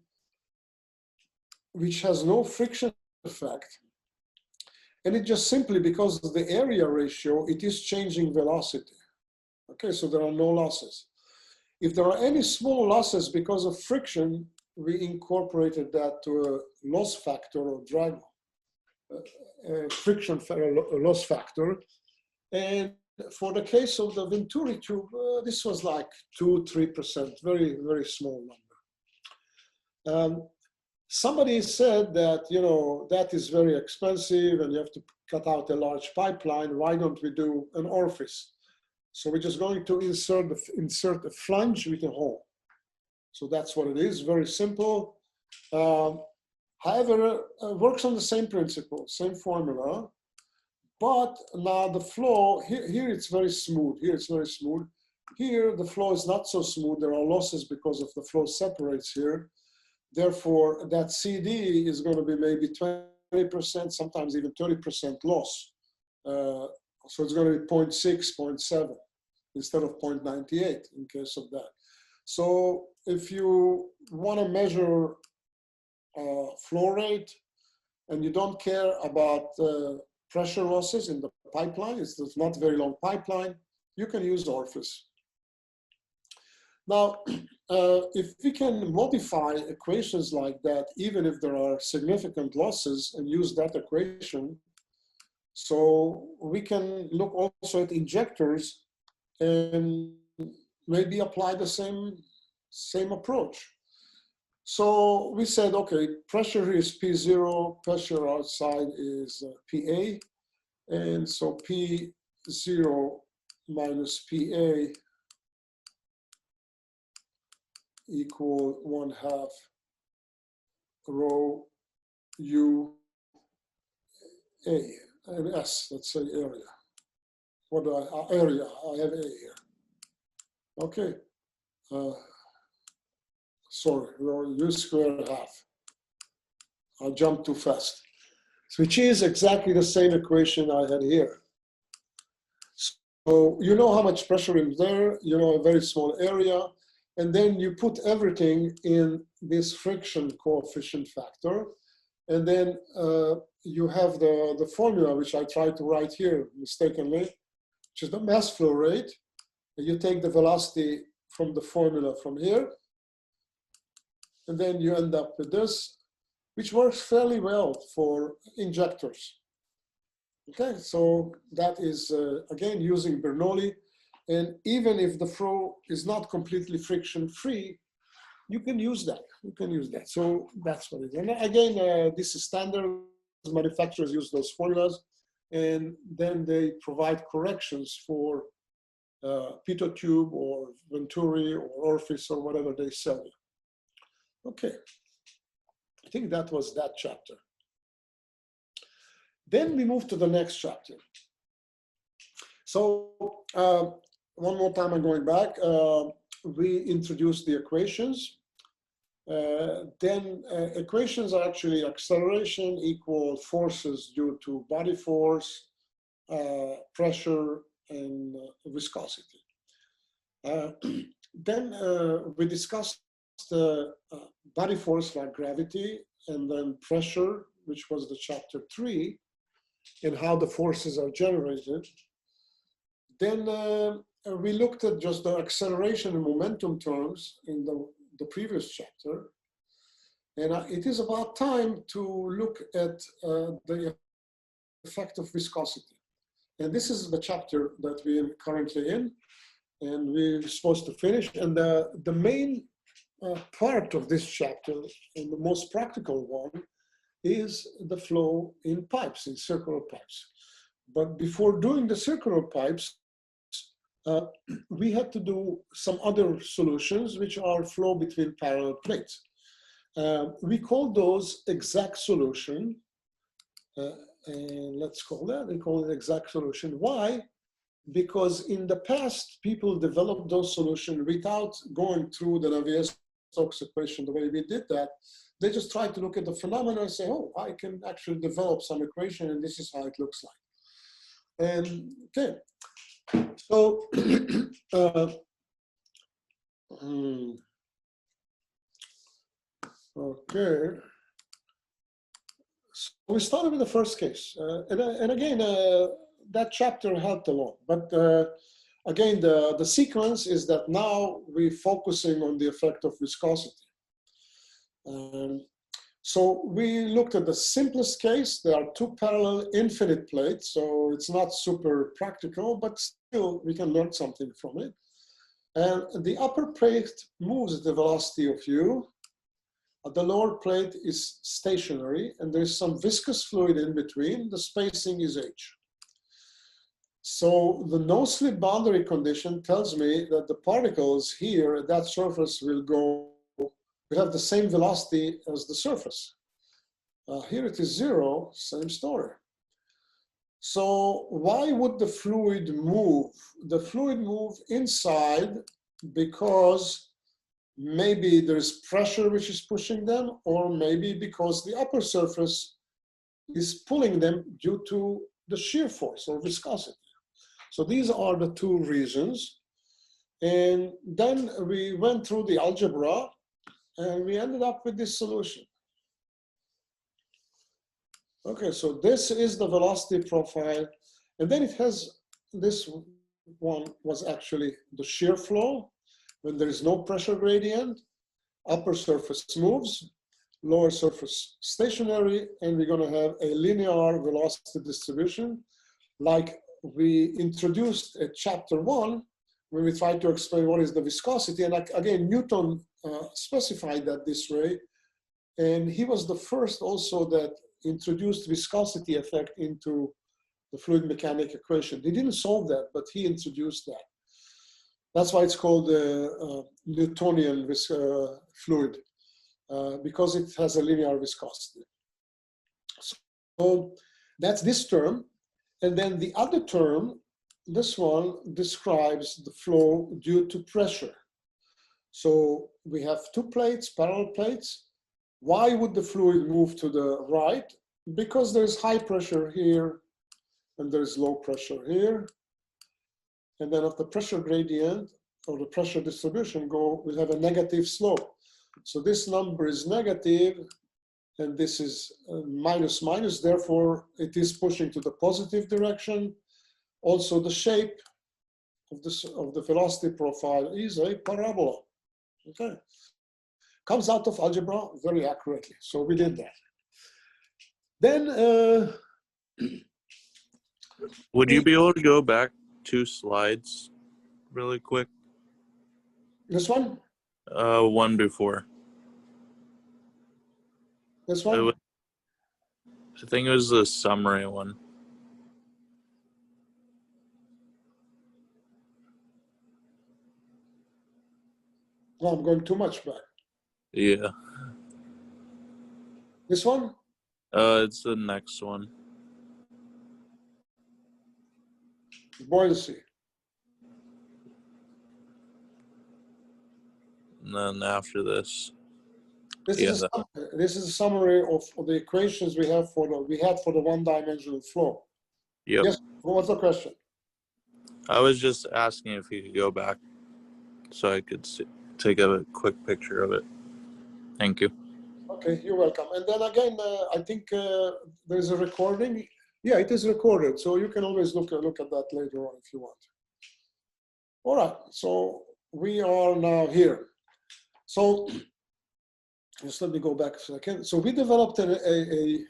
which has no friction effect. And it just simply, because of the area ratio, it is changing velocity. Okay, so there are no losses. If there are any small losses because of friction, we incorporated that to a loss factor or drag, friction loss factor. And for the case of the Venturi tube, this was like 2–3%, very, very small number. Somebody said that, you know, that is very expensive and you have to cut out a large pipeline. Why don't we do an orifice? So we're just going to insert a flange with a hole. So that's what it is, very simple. However, works on the same principle, same formula. But now the flow, here it's very smooth, here it's very smooth. Here the flow is not so smooth, there are losses because of the flow separates here. Therefore, that CD is going to be maybe 20%, sometimes even 30% loss. So it's going to be 0.6, 0.7 instead of 0.98 in case of that. So if you want to measure flow rate and you don't care about pressure losses in the pipeline, it's not a very long pipeline, you can use orifice. Now, if we can modify equations like that, even if there are significant losses, and use that equation, so we can look also at injectors and maybe apply the same approach. So we said, okay, pressure here is P0, pressure outside is PA, and so P0 minus PA equal 1/2 rho U A and S, let's say area. What do I, area, I have A here. Okay. Sorry, U square 1/2. I jumped too fast. Which is exactly the same equation I had here. So you know how much pressure is there, you know a very small area, and then you put everything in this friction coefficient factor, and then you have the formula, which I tried to write here mistakenly, which is the mass flow rate. And you take the velocity from the formula from here, and then you end up with this, which works fairly well for injectors. Okay, so that is, again, using Bernoulli. And even if the flow is not completely friction-free, you can use that. You can use that. So that's what it is. And again, this is standard. Manufacturers use those formulas, and then they provide corrections for pitot tube or Venturi or orifice or whatever they sell you. Okay, I think that was that chapter. Then we move to the next chapter. So one more time, I'm going back. We introduced the equations. Then equations are actually acceleration equal forces due to body force, pressure, and viscosity. Then we discussed body force like gravity, and then pressure, which was the chapter 3, and how the forces are generated. Then we looked at just the acceleration and momentum terms in the previous chapter. And it is about time to look at the effect of viscosity. And this is the chapter that we're currently in, and we're supposed to finish. And the main part of this chapter, and the most practical one, is the flow in pipes, in circular pipes. But before doing the circular pipes, we had to do some other solutions, which are flow between parallel plates. We call those exact solution, and let's call that, we call it exact solution. Why? Because in the past, people developed those solutions without going through the Navier-Stokes equation the way we did that. They just tried to look at the phenomena and say, oh, I can actually develop some equation, and this is how it looks like. And okay, so okay. So we started with the first case, and again, that chapter helped a lot. But again, the sequence is that now we're focusing on the effect of viscosity. So we looked at the simplest case. There are two parallel infinite plates, so it's not super practical, but still we can learn something from it. And the upper plate moves at the velocity of u. The lower plate is stationary, and there's some viscous fluid in between. The spacing is h. So the no-slip boundary condition tells me that the particles here at that surface will have the same velocity as the surface. Here it is 0, same story. So why would the fluid move? The fluid move inside because maybe there's pressure which is pushing them, or maybe because the upper surface is pulling them due to the shear force or viscosity. So these are the two reasons. And then we went through the algebra, and we ended up with this solution. Okay, so this is the velocity profile. And then it has, this one was actually the shear flow. When there is no pressure gradient, upper surface moves, lower surface stationary, and we're going to have a linear velocity distribution like we introduced at chapter 1 when we tried to explain what is the viscosity. And again, Newton specified that this way. And he was the first also that introduced viscosity effect into the fluid mechanic equation. He didn't solve that, but he introduced that. That's why it's called Newtonian fluid, because it has a linear viscosity. So that's this term. And then the other term, this one describes the flow due to pressure. So we have two plates, parallel plates. Why would the fluid move to the right? Because there's high pressure here and there's low pressure here. And then if the pressure gradient or the pressure distribution we'll have a negative slope. So this number is negative and this is minus minus, therefore it is pushing to the positive direction. Also the shape of the velocity profile is a parabola. Okay, comes out of algebra very accurately. So we did that. Then would you be able to go back 2 slides really quick? This one? One before. This one? I think it was the summary one. No, I'm going too much back. Yeah. This one? It's the next one. Buoyancy. then after this, This yeah, is a summary. This is a summary of the equations we had for the one-dimensional flow. yep. Yes. What was the question? I was just asking if you could go back so I could take a quick picture of it. Thank you. Okay, you're welcome. And then again, I think there's a recording. Yeah, it is recorded, so you can always look at that later on if you want. All right, so we are now here. So just let me go back a second. So we developed okay,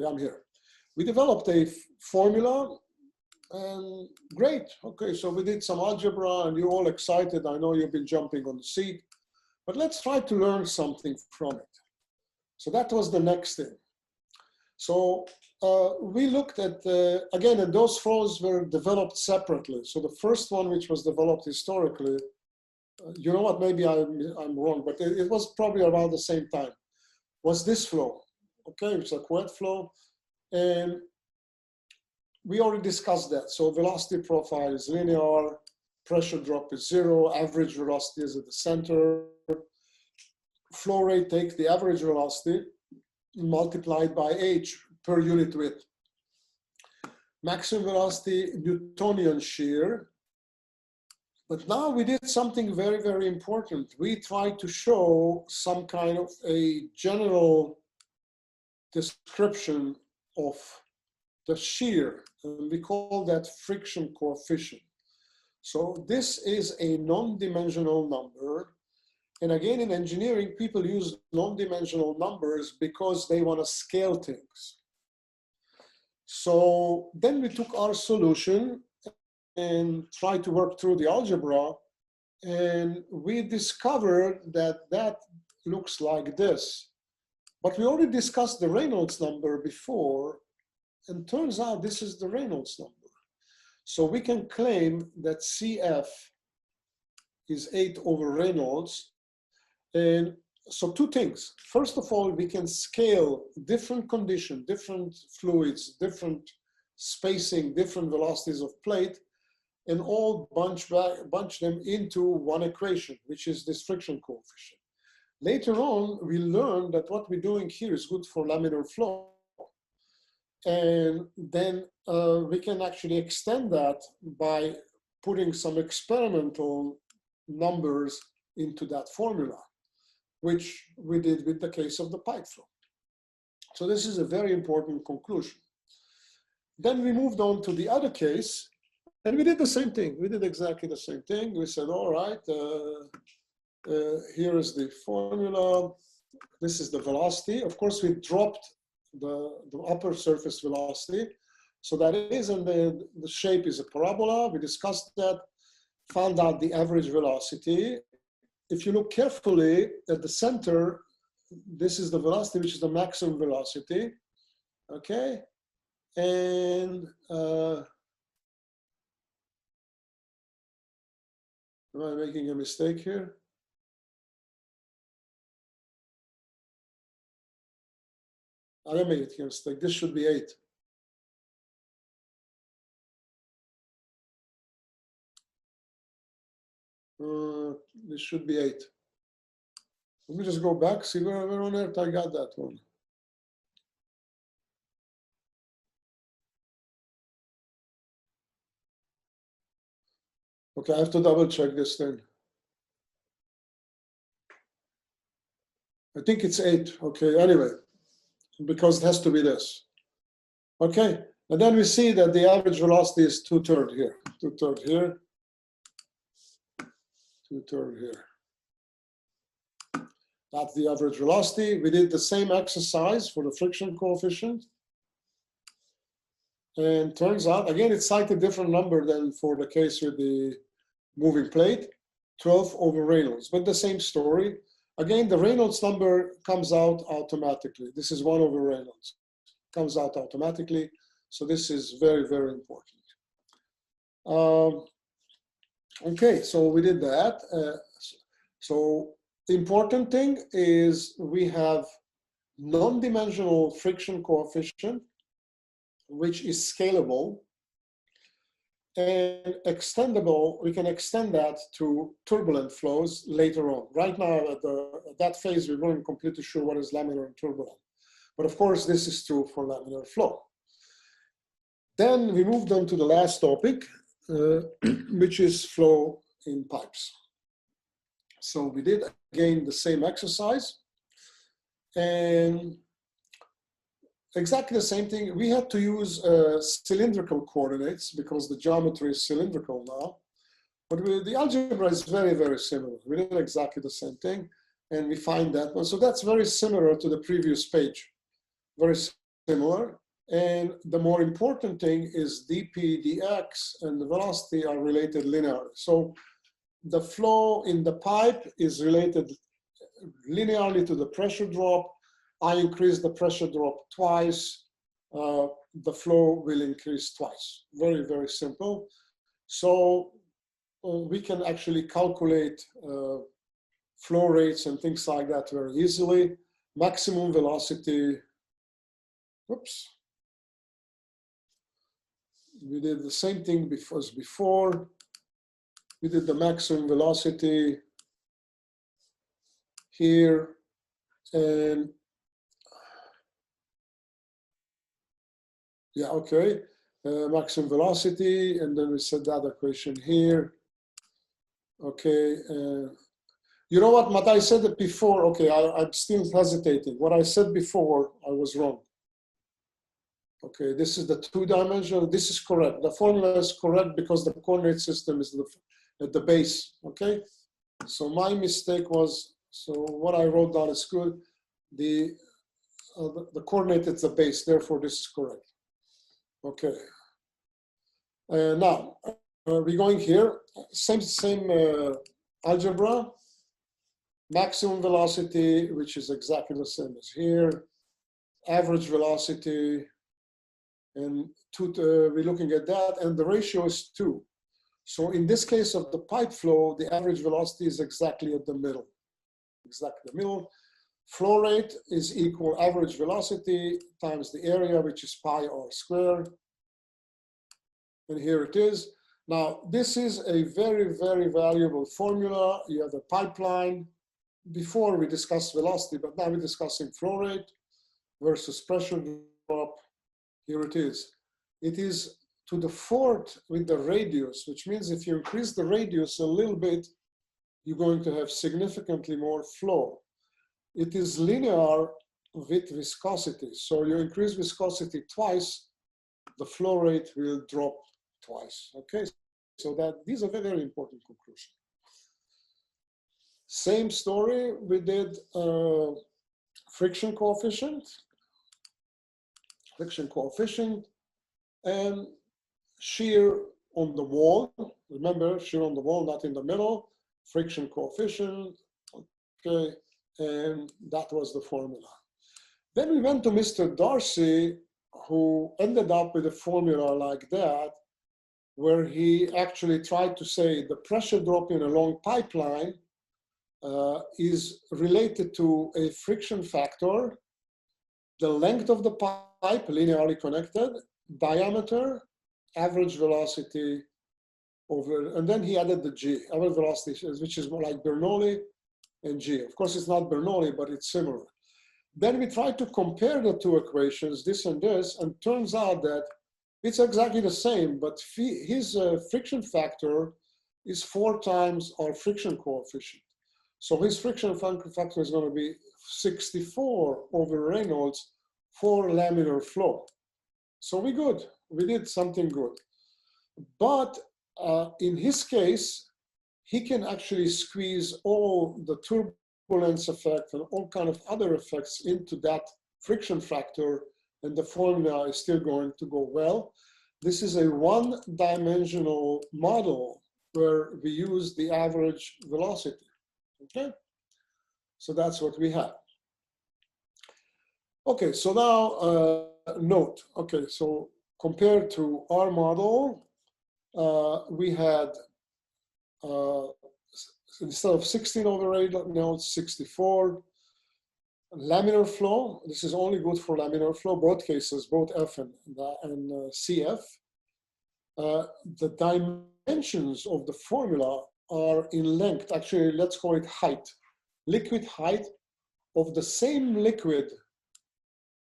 I'm here. We developed a formula, and great. Okay, so we did some algebra, and you're all excited. I know you've been jumping on the seat, but let's try to learn something from it. So that was the next thing. So we looked at, again, and those flows were developed separately. So the first one, which was developed historically, you know what, maybe I'm wrong, but it was probably around the same time, was this flow, okay, it's a Couette flow. And we already discussed that. So velocity profile is linear, pressure drop is 0, average velocity is at the center. Flow rate takes the average velocity multiplied by h per unit width. Maximum velocity, Newtonian shear. But now we did something very, very important. We tried to show some kind of a general description of the shear, and we call that friction coefficient. So this is a non-dimensional number. And again, in engineering, people use non-dimensional numbers because they want to scale things. So then we took our solution and tried to work through the algebra, and we discovered that that looks like this. But we already discussed the Reynolds number before, and turns out this is the Reynolds number. So we can claim that CF is 8 over Reynolds. And so two things. First of all, we can scale different conditions, different fluids, different spacing, different velocities of plate, and all bunch them into one equation, which is this friction coefficient. Later on, we learned that what we're doing here is good for laminar flow. And then we can actually extend that by putting some experimental numbers into that formula, which we did with the case of the pipe flow. So this is a very important conclusion. Then we moved on to the other case, and we did the same thing. We did exactly the same thing. We said, all right, here is the formula. This is the velocity. Of course, we dropped the upper surface velocity. So that is, and the shape is a parabola. We discussed that, found out the average velocity. If you look carefully at the center, this is the velocity, which is the maximum velocity, okay? And am I making a mistake here? I am making a mistake. This should be 8. This should be 8. Let me just go back, see where on earth I got that one. Okay, I have to double check this thing. I think it's 8. Okay, anyway, because it has to be this. Okay, and then we see that the average velocity is 2/3 here, 2/3 here, 2/3 here. That's the average velocity. We did the same exercise for the friction coefficient. And turns out, again, it's cited a different number than for the case with the moving plate, 12 over Reynolds, but the same story. Again, the Reynolds number comes out automatically. This is 1 over Reynolds, comes out automatically. So this is very, very important. Okay, so we did that. So the important thing is we have non-dimensional friction coefficient, which is scalable. and extendable, we can extend that to turbulent flows later on. Right now, at that phase, we weren't completely sure what is laminar and turbulent. But of course, this is true for laminar flow. Then we moved on to the last topic, which is flow in pipes. So we did again the same exercise, and exactly the same thing. We had to use cylindrical coordinates because the geometry is cylindrical now. But the algebra is very, very similar. We did exactly the same thing, and we find that one. So that's very similar to the previous page. Very similar. And the more important thing is dp, dx, and the velocity are related linearly. So the flow in the pipe is related linearly to the pressure drop. I increase the pressure drop twice, the flow will increase twice. Very, very simple. So we can actually calculate flow rates and things like that very easily. Maximum velocity, whoops. We did the same thing as before. We did the maximum velocity here, and yeah, okay, maximum velocity, and then we set that equation here. Okay, you know what I said it before, okay, I'm still hesitating. What I said before, I was wrong. Okay, this is the two-dimensional, this is correct. The formula is correct because the coordinate system is at the base, okay? So my mistake was, so what I wrote down is good. The coordinate is the base, therefore this is correct. Okay. Now, we're going here, same algebra, maximum velocity, which is exactly the same as here, average velocity, and we're looking at that, and the ratio is 2. So in this case of the pipe flow, the average velocity is exactly at the middle. Exactly the middle. Flow rate is equal average velocity times the area, which is pi r squared. And here it is. Now, this is a very, very valuable formula. You have a pipeline. Before we discussed velocity, but now we're discussing flow rate versus pressure drop. Here it is. It is to the fourth with the radius, which means if you increase the radius a little bit, you're going to have significantly more flow. It is linear with viscosity. So you increase viscosity twice, the flow rate will drop twice. Okay, so these are very, very important conclusions. Same story, we did friction coefficient, and shear on the wall. Remember, shear on the wall, not in the middle. Friction coefficient, okay, and that was the formula. Then we went to Mr. Darcy, who ended up with a formula like that, where he actually tried to say the pressure drop in a long pipeline is related to a friction factor, the length of the pipe linearly connected, diameter, average velocity over, and then he added the G, average velocity, which is more like Bernoulli and G. Of course, it's not Bernoulli, but it's similar. Then we tried to compare the two equations, this and this, and turns out that it's exactly the same, but his friction factor is 4 times our friction coefficient. So his friction factor is going to be 64 over Reynolds for laminar flow. So we good, we did something good. But in his case, he can actually squeeze all the turbulence effect and all kind of other effects into that friction factor, and the formula is still going to go well. This is a one-dimensional model where we use the average velocity. Okay, so that's what we have. Okay, so now note. Okay, so compared to our model, we had instead of 16 over 8 nodes, 64. Laminar flow. This is only good for laminar flow. Both cases, both F and CF. the dimensions of the formula are in length. Actually, let's call it height. Liquid height of the same liquid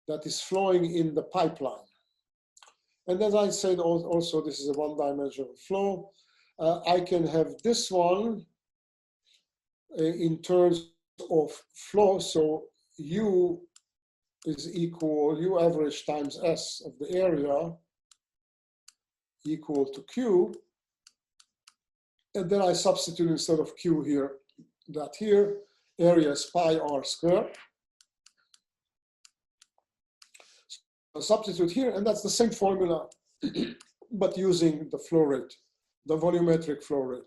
that is flowing in the pipeline. And as I said, also this is a one-dimensional flow. I can have this one in terms of flow. So U is equal, U average times S of the area equal to Q. And then I substitute instead of Q here, that here, area is pi r squared. So I substitute here, and that's the same formula, but using the flow rate, the volumetric flow rate.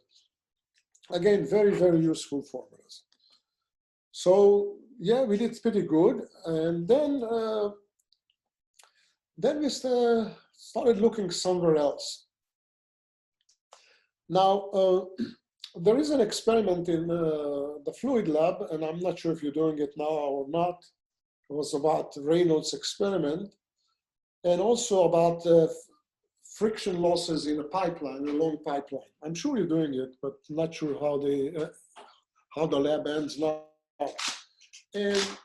Again, very, very useful formulas. So yeah, we did pretty good. And then we started looking somewhere else. Now, there is an experiment in the fluid lab, and I'm not sure if you're doing it now or not. It was about Reynolds experiment, and also about friction losses in a pipeline, a long pipeline. I'm sure you're doing it, but not sure how the lab ends now. And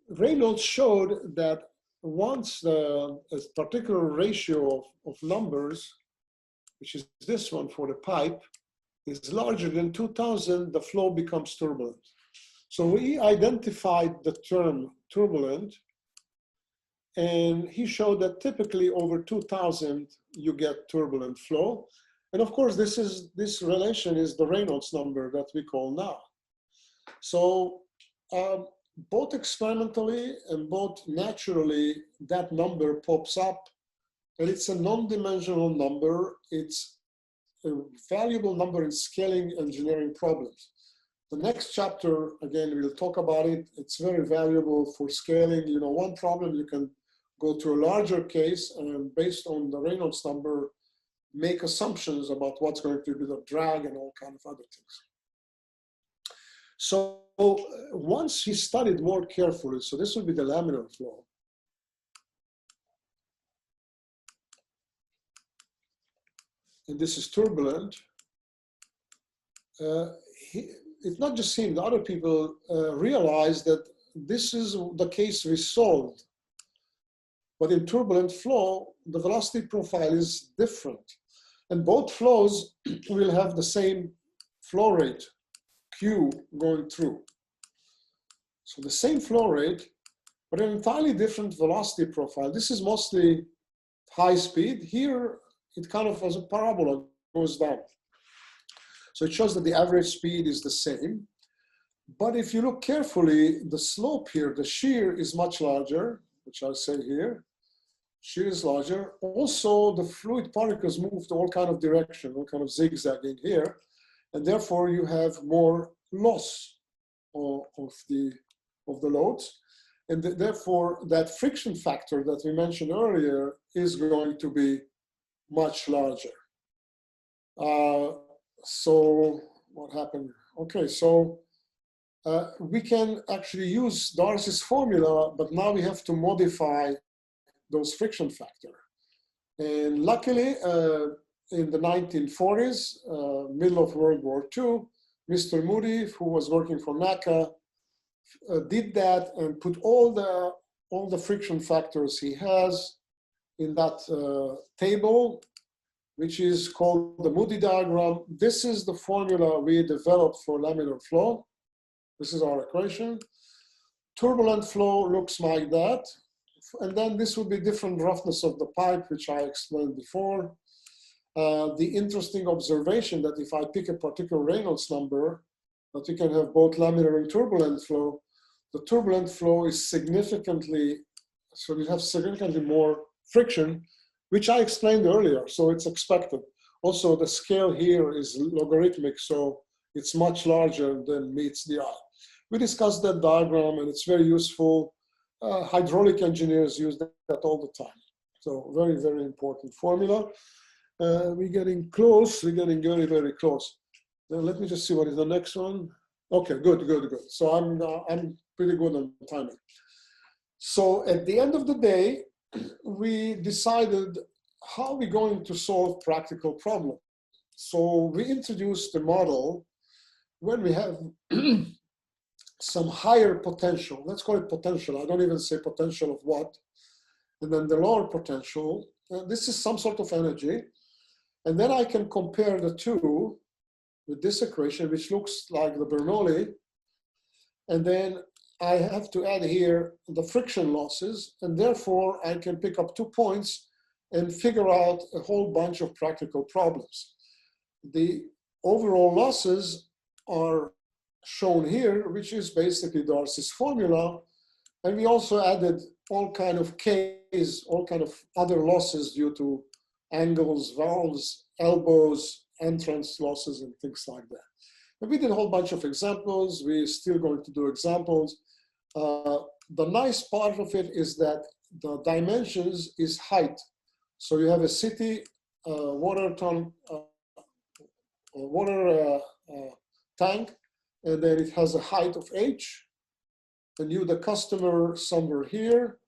Reynolds showed that once a particular ratio of numbers, which is this one for the pipe, is larger than 2000, the flow becomes turbulent. So we identified the term turbulent, and he showed that typically over 2000, you get turbulent flow. And of course, this relation is the Reynolds number that we call now. So both experimentally and both naturally, that number pops up, and it's a non-dimensional number. It's a valuable number in scaling engineering problems. The next chapter, again, we'll talk about it. It's very valuable for scaling. You know, one problem, you can go to a larger case and based on the Reynolds number, make assumptions about what's going to be the drag and all kinds of other things. So once he studied more carefully, so this would be the laminar flow. And this is turbulent. It's not just him, the other people realized that this is the case we solved. But in turbulent flow, the velocity profile is different. And both flows will have the same flow rate, Q, going through. So the same flow rate, but an entirely different velocity profile. This is mostly high speed. Here, it kind of as a parabola goes down. So it shows that the average speed is the same. But if you look carefully, the slope here, the shear is much larger, which I'll say here. Shear is larger. Also, the fluid particles move to all kind of direction, all kind of zigzagging here. And therefore, you have more loss of the loads. And therefore, that friction factor that we mentioned earlier is going to be much larger. So what happened? Okay, so we can actually use Darcy's formula, but now we have to modify those friction factor. And luckily, in the 1940s, middle of World War II, Mr. Moody, who was working for NACA, did that and put all the friction factors he has in that table, which is called the Moody diagram. This is the formula we developed for laminar flow. This is our equation. Turbulent flow looks like that. And then this would be different roughness of the pipe, which I explained before. The interesting observation that if I pick a particular Reynolds number, that we can have both laminar and turbulent flow, the turbulent flow is significantly, so we have significantly more friction, which I explained earlier, so it's expected. Also, the scale here is logarithmic, so it's much larger than meets the eye. We discussed that diagram, and it's very useful. Hydraulic engineers use that all the time. So very, very important formula. We're getting close. We're getting very, very close. Now, let me just see what is the next one. Okay, good. So I'm pretty good on timing. So at the end of the day, we decided how are we going to solve practical problems? So we introduced the model when we have some higher potential. Let's call it potential. I don't even say potential of what. And then the lower potential. This is some sort of energy. And then I can compare the two with this equation, which looks like the Bernoulli. And then I have to add here the friction losses. And therefore, I can pick up 2 points and figure out a whole bunch of practical problems. The overall losses are shown here, which is basically Darcy's formula. And we also added all kind of Ks, all kind of other losses due to angles, valves, elbows, entrance losses, and things like that. And we did a whole bunch of examples. We're still going to do examples. The nice part of it is that the dimensions is height. So you have a city water tank, and then it has a height of h, and you, the customer, somewhere here.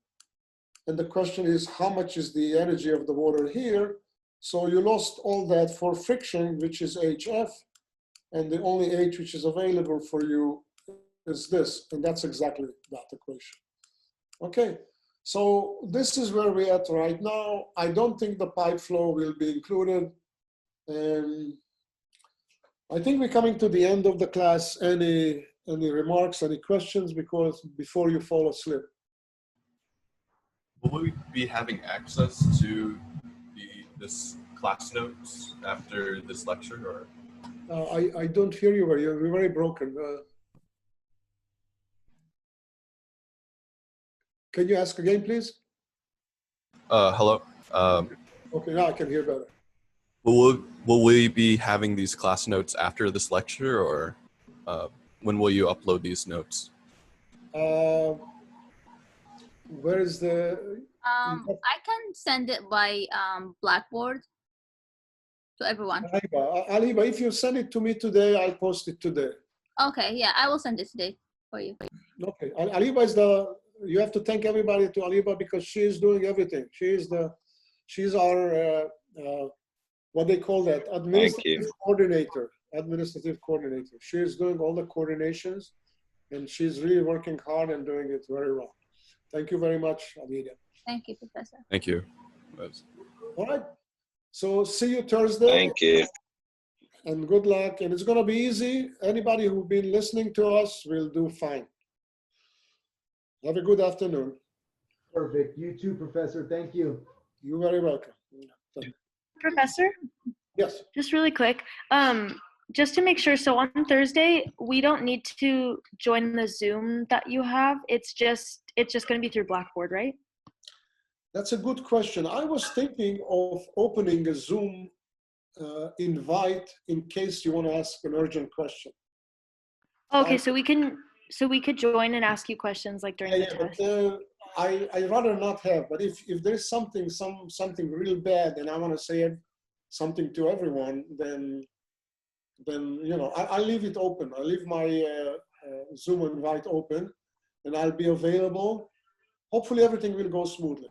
And the question is, how much is the energy of the water here? So you lost all that for friction, which is hf, and the only h which is available for you is this, and that's exactly that equation. Okay, so this is where we're at right now. I don't think the pipe flow will be included. And I think we're coming to the end of the class. Any remarks, any questions, because before you fall asleep? Will we be having access to this class notes after this lecture, or? I don't hear you very. You're very broken. Can you ask again, please? Hello. Okay, now I can hear better. Will we be having these class notes after this lecture, or when will you upload these notes? Where is the? I can send it by Blackboard to everyone. Aliba, if you send it to me today, I'll post it today. Okay, yeah, I will send it today for you. Okay, Aliba is you have to thank everybody to Aliba because she is doing everything. She's our, what they call that, administrative coordinator. Administrative coordinator. She is doing all the coordinations, and she's really working hard and doing it very well. Thank you very much, Aliba. Thank you, Professor. Thank you. All right. So see you Thursday. Thank you. And good luck. And it's going to be easy. Anybody who's been listening to us will do fine. Have a good afternoon. Perfect. You too, Professor. Thank you. You're very welcome. Professor? Yes. Just really quick, just to make sure, so on Thursday, we don't need to join the Zoom that you have. It's just going to be through Blackboard, right? That's a good question. I was thinking of opening a Zoom invite in case you want to ask an urgent question. Okay, so we could join and ask you questions like during the test. But, I rather not have, but if there's something real bad and I want to say something to everyone, then you know, I'll leave it open. I'll leave my Zoom invite open, and I'll be available. Hopefully everything will go smoothly.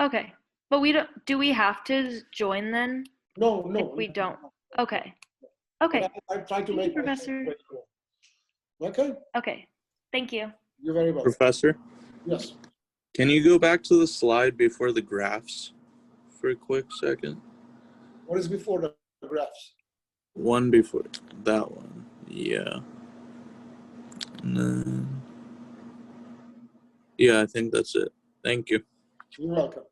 Okay, but do we have to join then? No. If we don't. Okay. Okay. I try to make Professor. Okay. Okay. Thank you. You're very welcome. Professor? Yes. Can you go back to the slide before the graphs for a quick second? What is before the graphs? One before that one. Yeah. And then, yeah, I think that's it. Thank you. You're welcome.